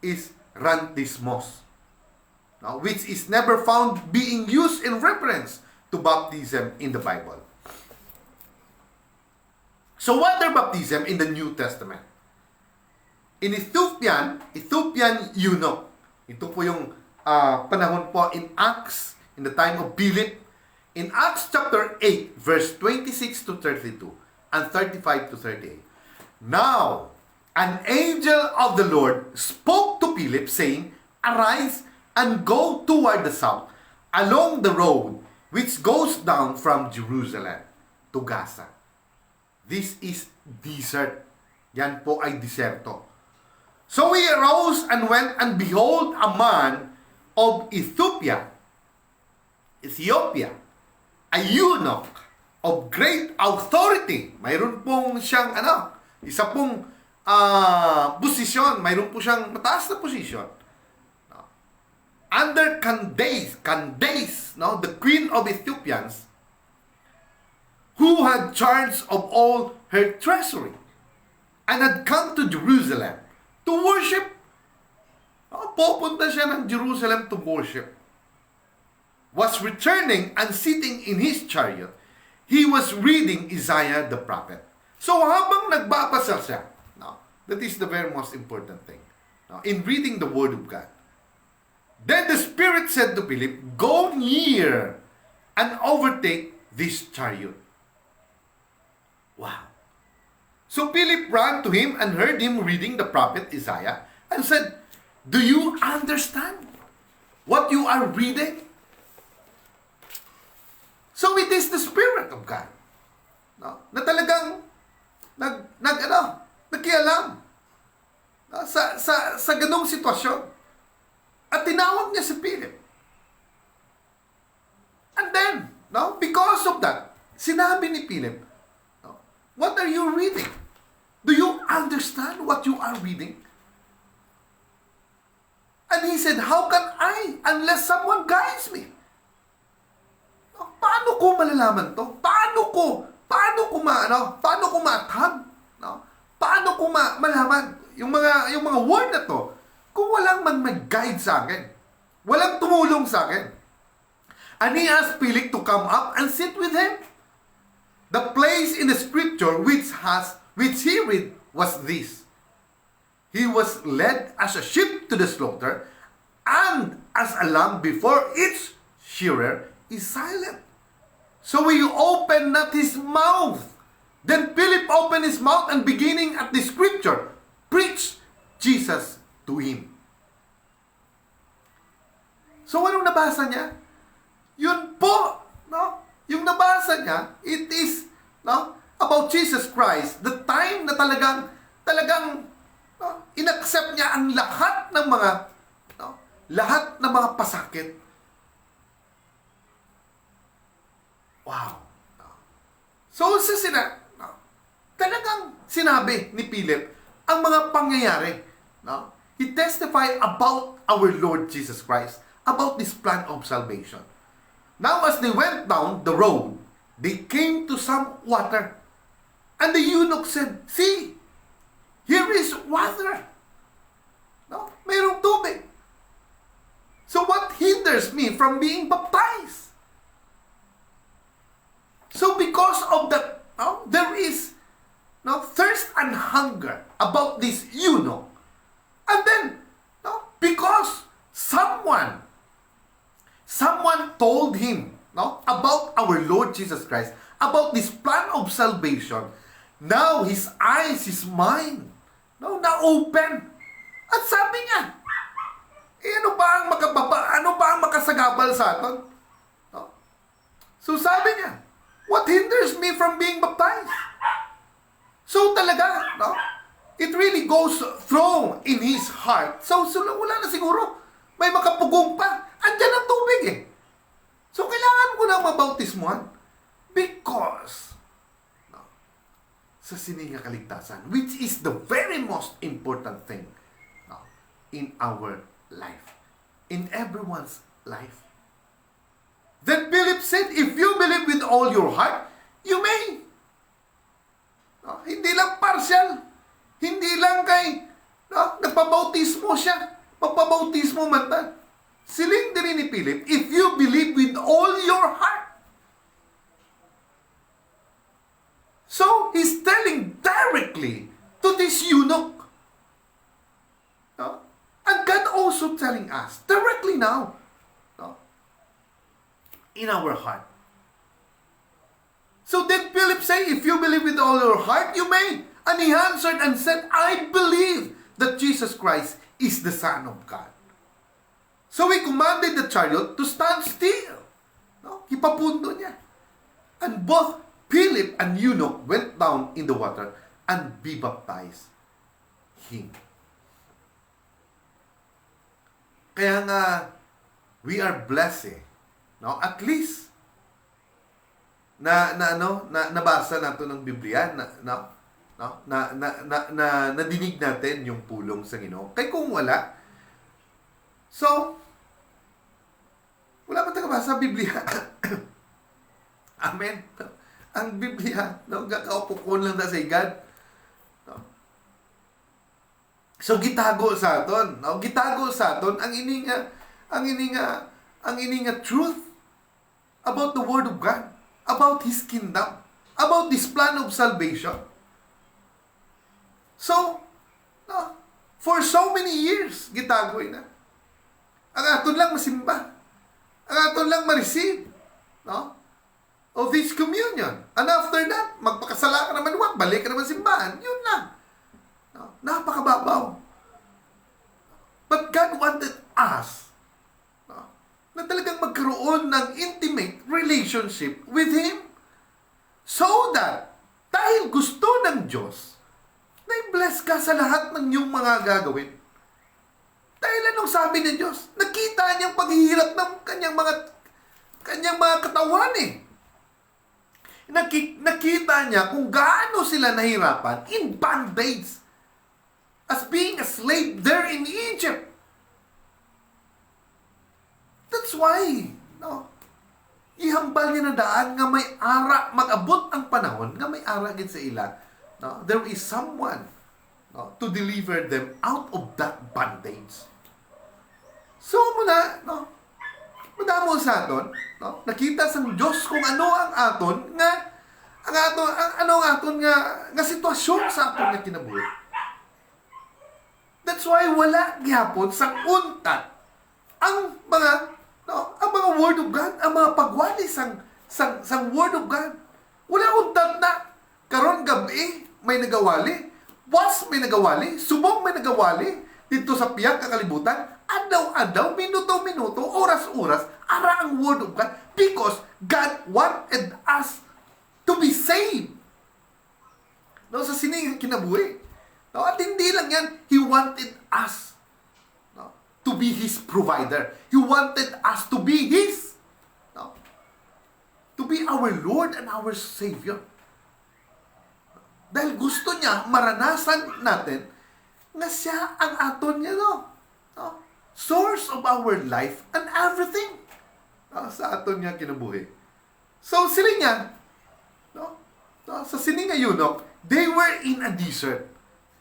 is rantismos, no, which is never found being used in reference to baptism in the Bible. So water baptism in the New Testament. In Ethiopian eunuch. Ito po yung panahon po in Acts, in the time of Philip. In Acts chapter 8, verse 26 to 32 and 35 to 38. Now, an angel of the Lord spoke to Philip, saying, Arise and go toward the south, along the road which goes down from Jerusalem to Gaza. This is desert. Yan po ay diserto. So he arose and went, and behold, a man of Ethiopia, a eunuch of great authority. Mayroon pong siyang, isa pong posisyon. Mayroon po siyang mataas na posisyon. Under Candace, no, the queen of Ethiopians, who had charge of all her treasury, and had come to Jerusalem to worship. Pupunta siya ng Jerusalem to worship. Was returning and sitting in his chariot, he was reading Isaiah the prophet. So habang nagbabasa siya, no, that is the very most important thing, no, in reading the Word of God. Then the Spirit said to Philip, Go near and overtake this chariot. Wow. So Philip ran to him and heard him reading the prophet Isaiah and said, Do you understand what you are reading? So it is the Spirit of God, no, na talagang nagkialam, no, sa ganong sitwasyon. At tinawag niya si Philip. And then, no, Philip, no, what are you reading? Do you understand what you are reading? And he said, how can I unless someone guides me? No, paano ko malalaman to? Paano ko ma-athag? No? Paano ko malaman yung mga word na to kung walang mag-guide sa akin? Walang tumulong sa akin. And he asked Philip to come up and sit with him. The place in the scripture which he read was this: he was led as a sheep to the slaughter, and as a lamb before its shearer is silent. So he opened not his mouth. Then Philip opened his mouth and beginning at the scripture, preached Jesus to him. So anong nabasa niya? Yun po, no? Yung nabasa niya, it is, no, about Jesus Christ, the time na talagang no, inaccept niya ang lahat ng mga pasakit. Wow. No. So talagang sinabi ni Philip ang mga pangyayari, no? He testified about our Lord Jesus Christ, about this plan of salvation. Now, as they went down the road, they came to some water. And the eunuch said, see, here is water. No? Mayroong tubig. So what hinders me from being baptized? So because of that, no, there is no thirst and hunger about this eunuch. And then, no, because someone told him, no, about our Lord Jesus Christ, about this plan of salvation. Now his eyes, his mind, no, na-open. At sabi niya, ano ba ang makasagabal sa atin? No? So sabi niya, what hinders me from being baptized? So talaga, no, it really goes through in his heart. So wala na siguro, may makapugong pa. Andyan ang tubig eh. So, kailangan ko na mabautismuhan because sa sininga kaligtasan, which is the very most important thing in our life, in everyone's life. Then Philip said, if you believe with all your heart, you may. Hindi lang partial. Hindi lang kay nagpabautismo siya. Magpabautismo man tan. Siling din ni Philip, if you believe with all your heart. So, he's telling directly to this eunuch. No? And God also telling us directly now, no, in our heart. So did Philip say, if you believe with all your heart, you may? And he answered and said, I believe that Jesus Christ is the Son of God. So he commanded the chariot to stand still. No? Ipapundo niya. And both Philip and eunuch went down in the water and be baptized him. Kaya nga, we are blessed. No? At least, nabasa nato ng Biblia, nadinig natin yung pulong sa Ginoo. Kaya kung wala, so, wala pa tayo sa Biblia. Amen. Ang Biblia, gakaupukon lang na sa God. So, gitago sa aton. Gitago sa aton ang ininga truth about the Word of God, about His kingdom, about this plan of salvation. So, for so many years, gitagoy na. Ang aton lang masimba. Ang aton lang ma-receive, no, of this communion. And after that, magpakasala ka naman, balik ka naman simbahan. Yun lang. No? Napakababaw. But God wanted us, no, na talagang magkaroon ng intimate relationship with Him. So that, dahil gusto ng Diyos, na i-bless ka sa lahat ng iyong mga gagawin. Dahil anong sabi ng Diyos? Nakita niyang paghihirap ng kanyang mga katawan eh. Nakita niya kung gaano sila nahirapan in bondage as being a slave there in Egypt. That's why, no, ihambal niya na daan nga may ara, mag-abot ang panahon nga may ara gid sa ila. No, there is someone, no, to deliver them out of that bondage. So muna, no, madamo sa aton, no, nakita sa Diyos kung ano ang aton nga ano ang aton nga sitwasyon sa aton nga kinabuhi. That's why wala gyapon sa untat ang mga Word of God, ang mga pagwali sang Word of God. Wala untat na. Karon gabi may nagawali, was may nagawali, subong may nagawali dito sa piyang kakalibutan, adlaw-adlaw, minuto-minuto, oras-oras, ara ang Word of God because God wanted us to be saved. No, sa sining kinabuhi. No, at hindi lang yan, He wanted us, no, to be His provider. He wanted us to be His, no, to be our Lord and our Savior. Dahil gusto niya maranasan natin na siya ang aton niya, no, source of our life and everything, no, sa aton niya kinabuhi. So sila niya, no, sa sining nga eunuch, they were in a desert,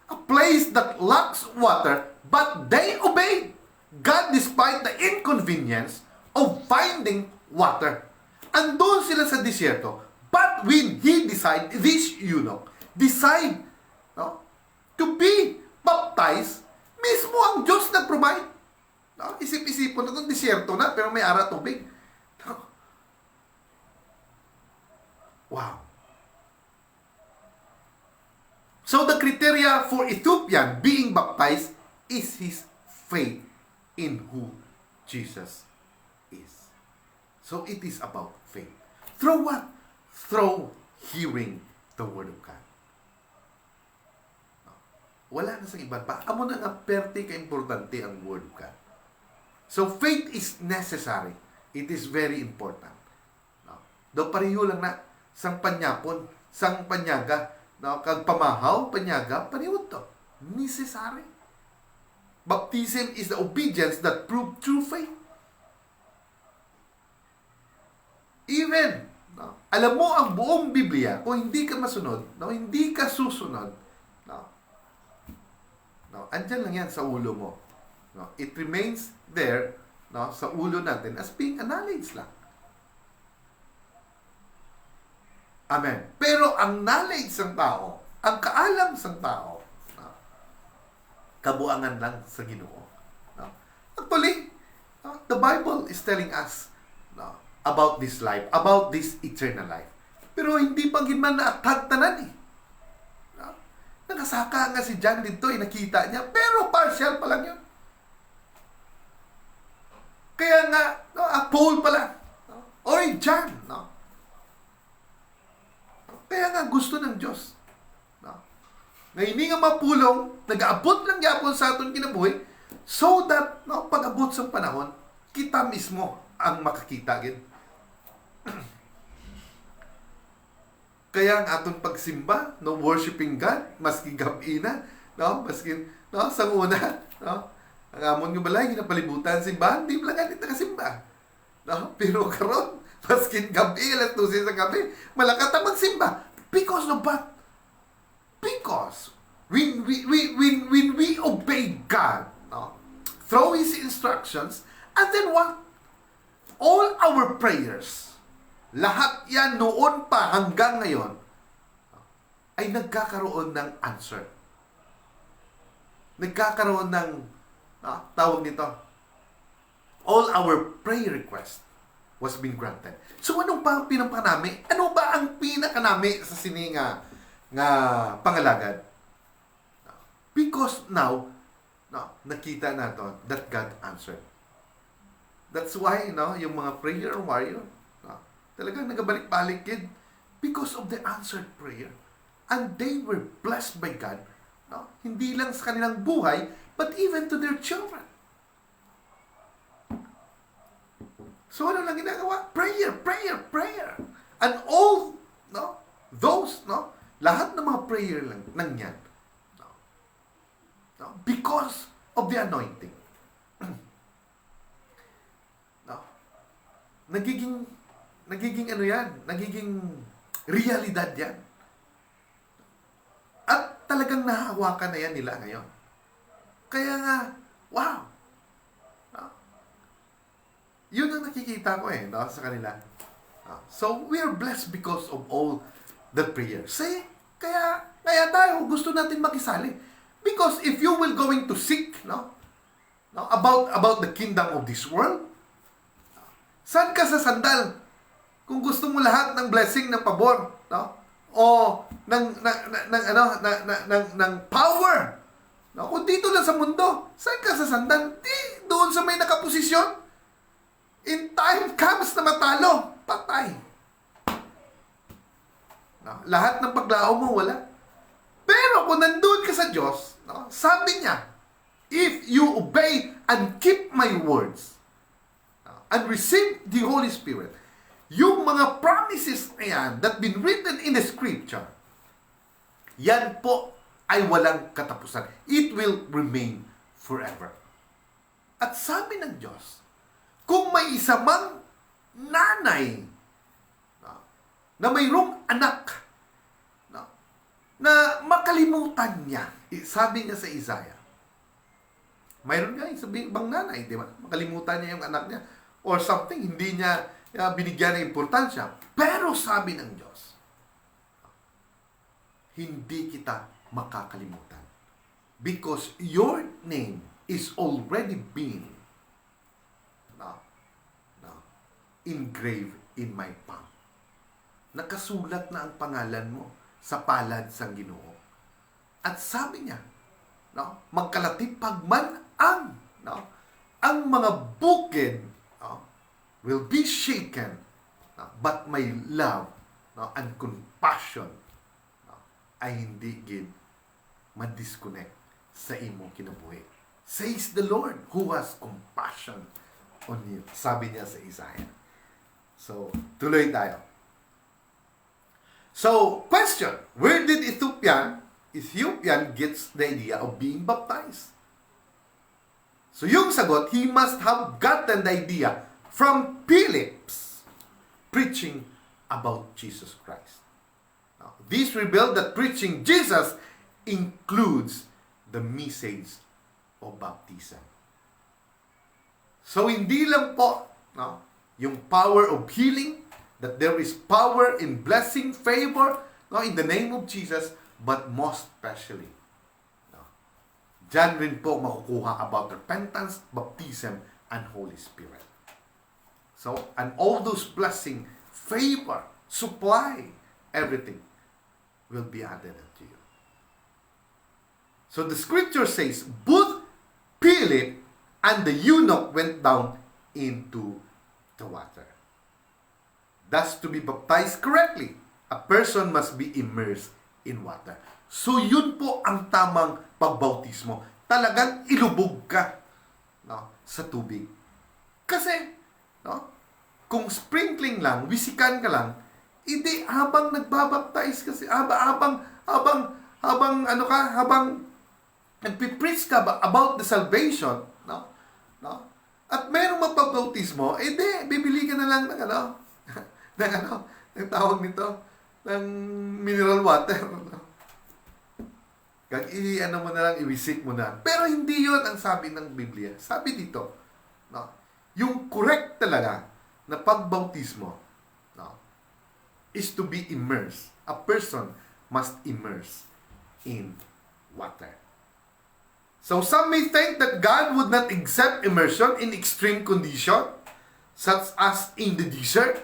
a place that lacks water, but they obeyed God despite the inconvenience of finding water. Andun sila sa disyerto, but when this eunuch decide, no, to be baptized, mismo ang Diyos nag-provide. No? Isip-isipon na itong disyerto na, pero may ara tubig. No? Wow. So the criteria for Ethiopian being baptized is his faith in who Jesus is. So it is about faith. Through what? Through hearing the Word of God. Wala na sa iba pa. Amo na nga perte ka-importante ang Word of God. So faith is necessary. It is very important. No? Do pareho lang na sang panyapon, sang panyaga, no, kag pamahaw, panyaga, pareho to. Necessary. Baptism is the obedience that proves true faith. Even, no, alam mo ang buong Biblia, kung hindi ka masunod, no, hindi ka susunod, no, andyan lang yan sa ulo mo. No, it remains there, no, sa ulo natin as being a knowledge lang. Amen. Pero ang knowledge ng tao, ang kaalam ng tao, no, kabuangan lang sa Ginoo. No? Actually, no, the Bible is telling us, no, about this life, about this eternal life. Pero hindi pa gid man naatagtanan eh. No? Nakasaka nga si John dito, nakita niya, pero partial pa lang yun. Kaya nga, no, Paul pala, no? Oy, John, no? Kaya nga gusto ng Diyos, no, na hindi nga mapulong, nag-aabot lang yapon sa aton kinabuhi, so that, no, pag-abot sa panahon, kita mismo ang makakita gid. Kaya ang aton pagsimba, no, worshiping God, maski gabi na, no, maski, no, sa una, no, ang amon nga balay, ginapalibutan simbahan, di lang ganit nakasimba. No, pero karon, maski gabi, alas 12 sa gabi, malakat ang magsimba. Because of what? Because when we obey God, no, through His instructions, and then what? All our prayers, lahat yan noon pa hanggang ngayon, ay nagkakaroon ng answer. Nagkakaroon ng, tawag nito, all our prayer request was being granted. So, anong ba ang pinapanami? Ano ba ang pinakanami sa sini nga pangalagad? Because now, no, nakita natin that God answered. That's why, no, yung mga prayer warrior, no, talagang nagabalik-balik kid because of the answered prayer. And they were blessed by God, no, hindi lang sa kanilang buhay, but even to their children. So, ano lang ginagawa? Prayer, prayer, prayer. And all no? Those, no? Lahat ng mga prayer lang yan. No? No? Because of the anointing. No? Nagiging ano yan? Nagiging realidad yan. At talagang nahahawakan na yan nila ngayon. Kaya nga, wow! No? Yun ang nakikita ko no, sa kanila. No? So, we are blessed because of all the prayers. Kaya tayo gusto natin makisali. Because if you will going to seek about the kingdom of this world, saan ka sasandal? Kung gusto mo lahat ng blessing, ng pabor, no? O ng power. No? Kung dito lang sa mundo, saan ka sasandal? Di doon sa may nakaposisyon. In time comes na matalo, patay. No? Lahat ng paglao mo, wala. Pero kung nandun ka sa Diyos, no? Sabi niya, if you obey and keep my words, and receive the Holy Spirit, yung mga promises na yan that been written in the Scripture, yan po ay walang katapusan. It will remain forever. At sabi ng Diyos, kung may isa mang nanay na mayroong anak na makalimutan niya, sabi niya sa Isaiah, mayroon nga ibang nanay, di ba? Makalimutan niya yung anak niya or something, hindi niya binigyan ng importansya. Pero sabi ng Diyos, hindi kita makakalimutan. Because your name is already been engraved in my palm. Nakasulat na ang pangalan mo sa palad sa Ginoo. At sabi niya, magkalatipag man ang mga bukid will be shaken, but my love and compassion ay hindi gid ma-disconnect sa imong kinabuhi. Says the Lord who has compassion on you. Sabi niya sa Isaiah. So, tuloy tayo. So, question, where did Ethiopian gets the idea of being baptized? So, yung sagot, he must have gotten the idea from Philip's preaching about Jesus Christ. Now, this revealed that preaching Jesus includes the message of baptism. So, hindi lang po yung power of healing, that there is power in blessing, favor, in the name of Jesus, but most especially, dyan rin po makukuha about repentance, baptism, and Holy Spirit. So, and all those blessing, favor, supply, everything will be added unto you. So the scripture says, both Philip and the eunuch went down into the water. Thus, to be baptized correctly, a person must be immersed in water. So, yun po ang tamang pagbautismo. Talagang ilubog ka sa tubig. Kasi, kung sprinkling lang, wisikan ka lang, hindi habang nagbabaptize kasi, habang nagpipreach ka about the salvation, at mayroong mapabautismo, bibili ka na lang ng tawag nito, ng mineral water. Mo na lang, iwisik mo na. Pero hindi yun ang sabi ng Biblia. Sabi dito, yung correct talaga na pagbautismo is to be immersed. A person must immerse in water. So some may think that God would not accept immersion in extreme condition, such as in the desert,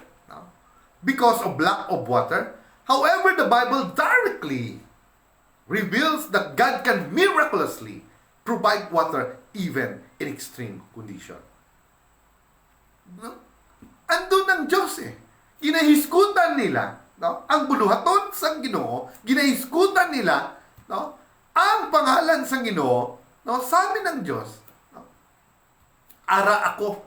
because of lack of water. However, the Bible directly reveals that God can miraculously provide water even in extreme condition. Andun ang Diyos Ginahiskutan nila ang buluhaton sa Ginoo, ginahiskutan nila ang pangalan sa Ginoo. Sabi ng Diyos, ara ako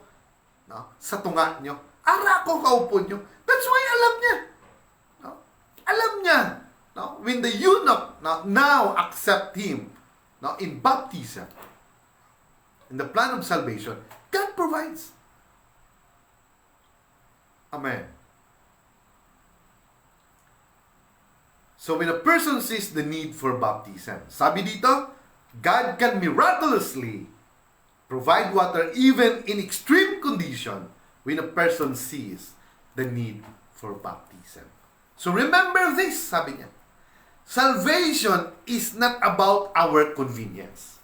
sa tunga nyo. Ara ako kaupo nyo. That's why alam niya. alam niya, no, when the eunuch now accept him, no, in baptism, in the plan of salvation, God provides. Amen. So when a person sees the need for baptism, sabi dito, God can miraculously provide water even in extreme condition when a person sees the need for baptism. So remember this, sabi niya. Salvation is not about our convenience.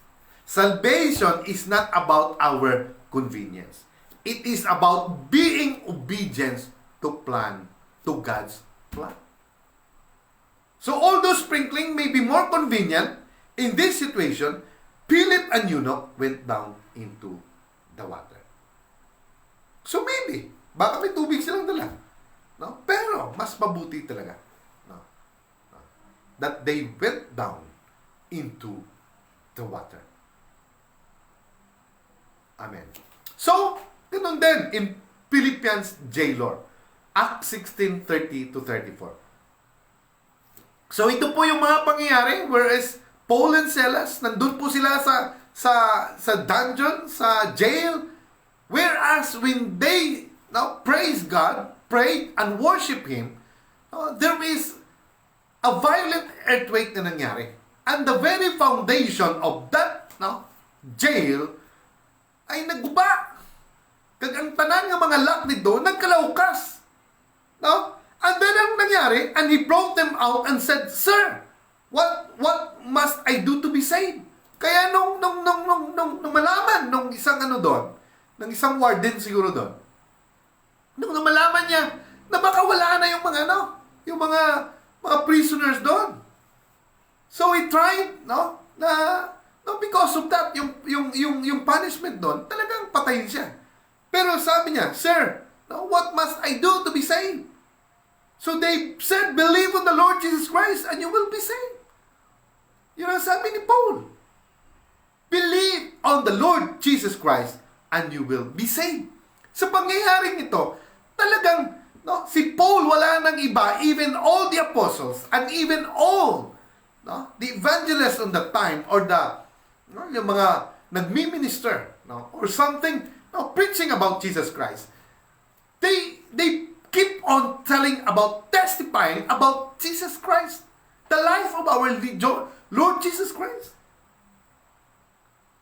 Salvation is not about our convenience. It is about being obedient to God's plan. So although sprinkling may be more convenient, in this situation, Philip and eunuch went down into the water. So maybe, baka may tubig silang dala. No? Pero, mas mabuti talaga. No? That they went down into the water. Amen. So, ganun din in Philippians jailor. Acts 16:30-34. So ito po yung mga pangyayari whereas Paul and Silas nandun po sila sa dungeon, sa jail, whereas when they praise God, prayed and worship Him, there is a violent earthquake na nangyari. And the very foundation of that jail ay nagguba. Kag ang tanan nga mga lock nito nagkalaukas. No? And then ang nangyari, and he brought them out and said, "Sir, what must I do to be saved?" Kaya nung malaman nung isang doon, ng isang warden siguro doon, nung malaman niya na baka wala na yung mga prisoners doon. So he tried, because of that, yung punishment doon, talagang patayin siya. Pero sabi niya, "Sir, what must I do to be saved?" So they said, "Believe on the Lord Jesus Christ and you will be saved." Yun ang sabi ni Paul. Believe on the Lord Jesus Christ and you will be saved. Sa pangyayaring ito, talagang si Paul wala nang iba, even all the apostles and even all the evangelists on that time or yung mga nagmi-minister or something preaching about Jesus Christ. They keep on testifying about Jesus Christ, the life of our Lord Jesus Christ.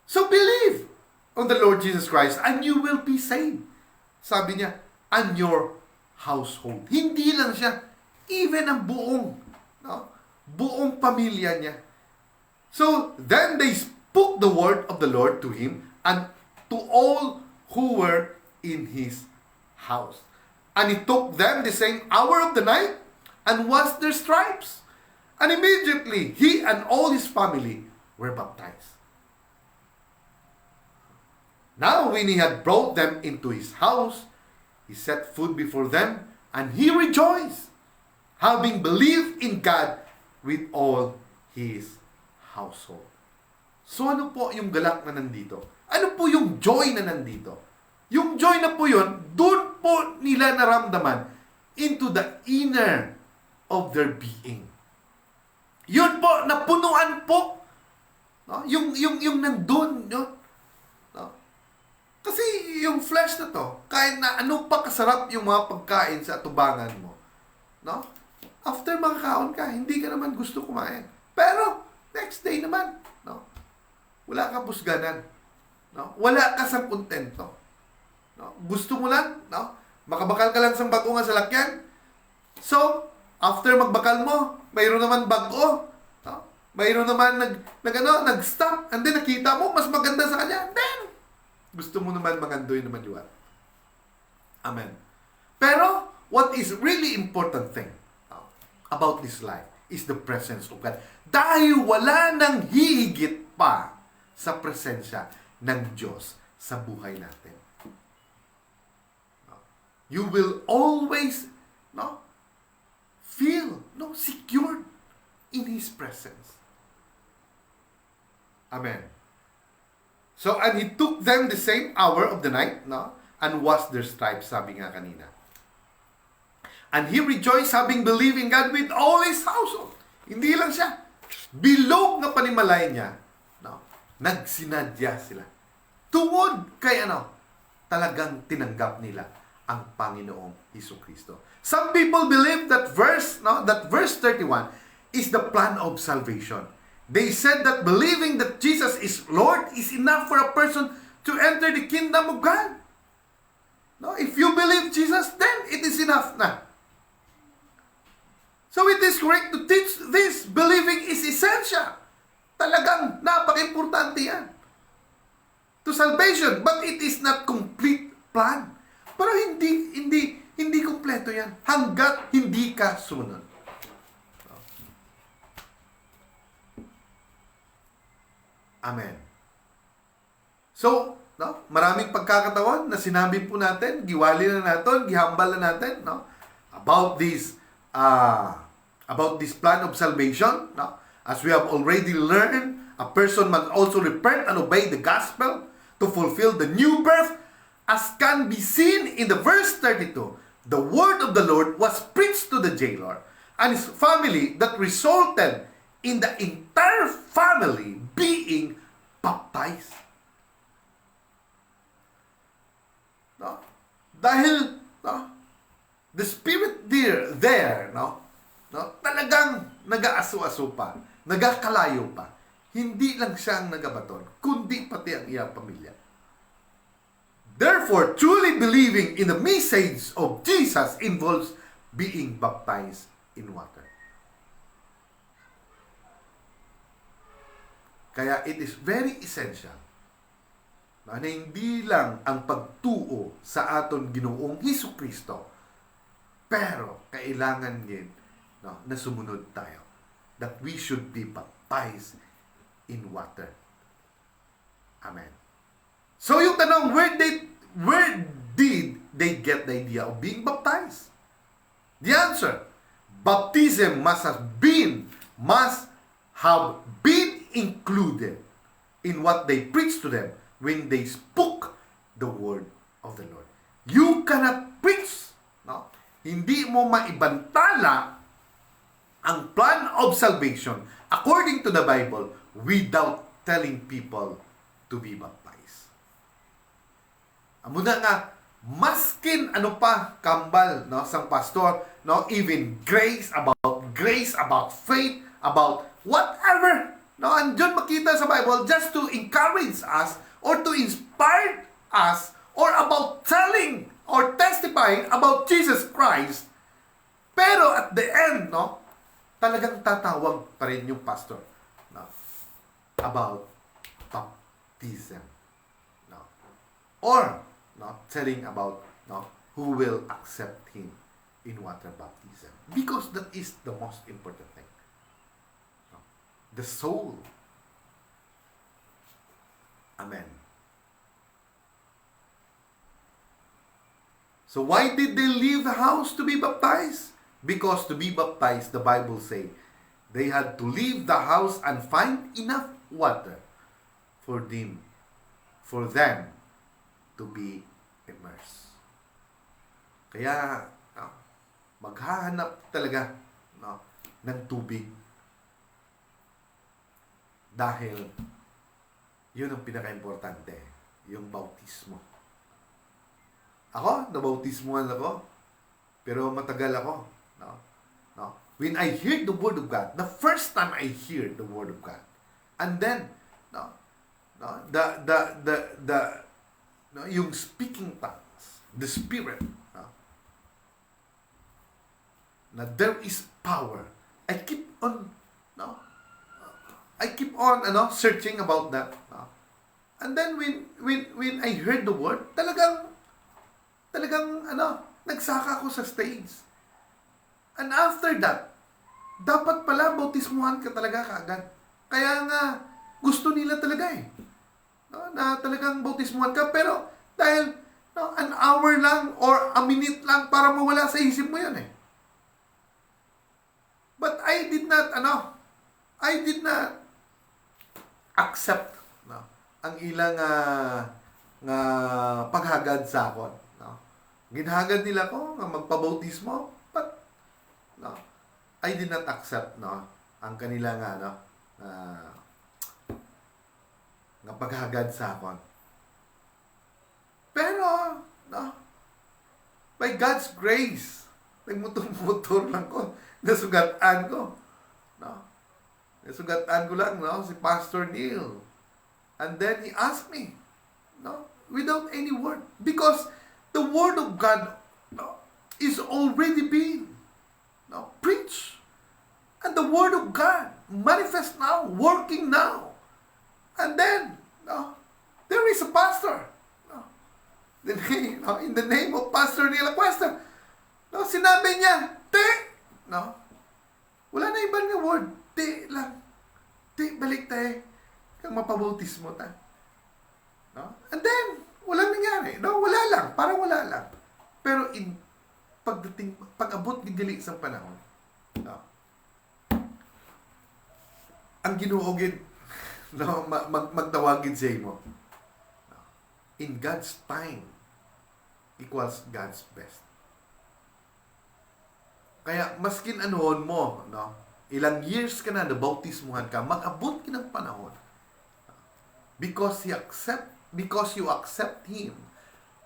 So believe on the Lord Jesus Christ and you will be saved. Sabi niya, and your household. Hindi lang siya, even ang buong pamilya niya. So then they spoke the word of the Lord to him and to all who were in his house. And he took them the same hour of the night and washed their stripes. And immediately he and all his family were baptized. Now when he had brought them into his house, he set food before them, and he rejoiced, having believed in God with all his household. So ano po yung galak na nandito? Ano po yung joy na nandito? Yung joy na po yun, doon po nila naramdaman into the inner of their being. Yun po, napunuan po. Yung nandun. Kasi yung flesh na to, kahit na ano pa kasarap yung mga pagkain sa atubangan mo, after makakaon ka, hindi ka naman gusto kumain. Pero, next day naman, wala ka pusganan. Wala ka sa kontento. Gusto mo lang, makabakal ka lang sa batungan sa lakyan. So, after magbakal mo, mayroon naman bago. Mayroon naman nag-stop, and then nakita mo, mas maganda sa kanya. Then, gusto mo naman magandoy naman liwat. Amen. Pero, what is really important thing about this life is the presence of God. Dahil wala nang hihigit pa sa presensya ng Diyos sa buhay natin. You will always feel secured in His presence. Amen. So, and He took them the same hour of the night, and washed their stripes, sabi nga kanina. And he rejoiced having believed in God with all his household. Hindi lang siya. Bilog na panimalay niya, no, nagsinadya sila. Tungod kay talagang tinanggap nila ang Panginoong Hesukristo. Some people believe that verse 31 is the plan of salvation. They said that believing that Jesus is Lord is enough for a person to enter the kingdom of God. No, if you believe Jesus, then it is enough na. So it is correct to teach this. Believing is essential. Talagang napaka-importante yan to salvation, but it is not complete plan. Pero hindi kumpleto yan hanggat hindi ka sumunod. Amen. So, maraming pagkakataon na sinabi po natin, giwali na natin, gihambal na natin, about this plan of salvation. As we have already learned, a person must also repent and obey the gospel to fulfill the new birth, as can be seen in the verse 32. The word of the Lord was preached to the jailer and his family, that resulted in the entire family being baptized. Dahil the Spirit there, talagang nag-aaso-aso pa, nagakalayo pa. Hindi lang siyang nagabaton, kundi pati ang iyang pamilya. Therefore, truly believing in the message of Jesus involves being baptized in water. Kaya it is very essential na hindi lang ang pagtuo sa aton Ginoong Hesukristo, pero kailangan din na sumunod tayo, that we should be baptized in water. Amen. So yung tanong, where did they get the idea of being baptized? The answer, baptism must have been included in what they preached to them when they spoke the word of the Lord. You cannot preach, hindi mo maibantala ang plan of salvation according to the Bible without telling people to be baptized. Amo na nga, maskin kambal sang pastor, even grace, about faith, about whatever. Andyan makita sa Bible just to encourage us or to inspire us or about telling or testifying about Jesus Christ. Pero at the end, talagang tatawag pa rin yung pastor about baptism. Or telling about who will accept him in water baptism. Because that is the most important thing. The soul. Amen. So why did they leave the house to be baptized? Because to be baptized, the Bible says, they had to leave the house and find enough water for them to be immersed. Kaya, maghahanap talaga ng tubig. Dahil, yun ang pinaka-importante, yung bautismo. Ako, nabautismuhan ako, pero matagal ako. When I hear the Word of God, the first time I hear the Word of God, and then, yung speaking tongues, the Spirit, na there is power. I keep on searching about that. And then when I heard the word, talagang nagsaka ako sa stage. And after that, dapat pala bautismuhan ka talaga kaagad. Kaya nga gusto nila talaga na talagang bautismuhan ka, pero dahil an hour lang or a minute lang para mawala sa isip mo 'yun . But I did not accept ang ilang paghagad sa akon. Ginhagad nila ko nga magpabautismo, but I did not accept, no, ang kanila nga, no, nga paghagad sa akon. Pero, no, by God's grace, nagmutor-mutor lang ko, nasugatan ko, no, nasugatan ko lang, no, si Pastor Neil. And then he asked me, no, without any word, because the word of God, no, is already being, no, preached. And the word of God manifest now, working now. And then, no, there is a pastor, no, in the name of Pastor Neil Acuesta, no, sinabi niya, no, wala na ibang nga word, lang, balik tayo, kang mapabautismo ta. No? And then, walang nangyari. No? Wala lang. Parang wala lang. Pero pag-abot ng dili isang panahon, no? Ang ginuogid, no, magtawagin sa imo. No? In God's time equals God's best. Kaya, maskin anuhon mo, no? Ilang years ka na, nabautismuhan ka, mag-abot ka ng panahon. Because you accept Him,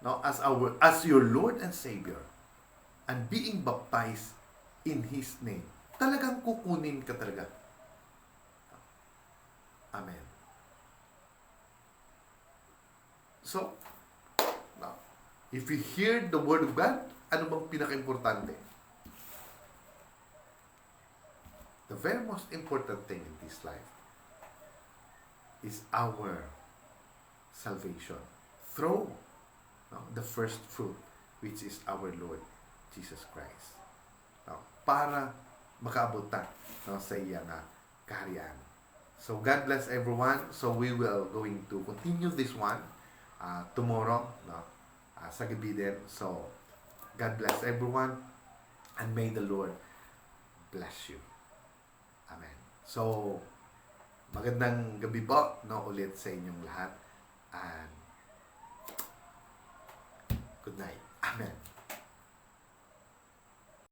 no, as your Lord and Savior, and being baptized in His name, talagang kukunin ka talaga. Amen. So, no, if you hear the Word of God, ano bang pinaka-importante? The very most important thing in this life is our salvation through, no, the first fruit, which is our Lord Jesus Christ. No, para makaabot ta, no, sa iyang kaharian. So God bless everyone. So we will going to continue this one tomorrow, no, sa gabi din. So God bless everyone and may the Lord bless you. Amen. So magandang gabi po, no, ulit sa inyong lahat. And good night. Amen.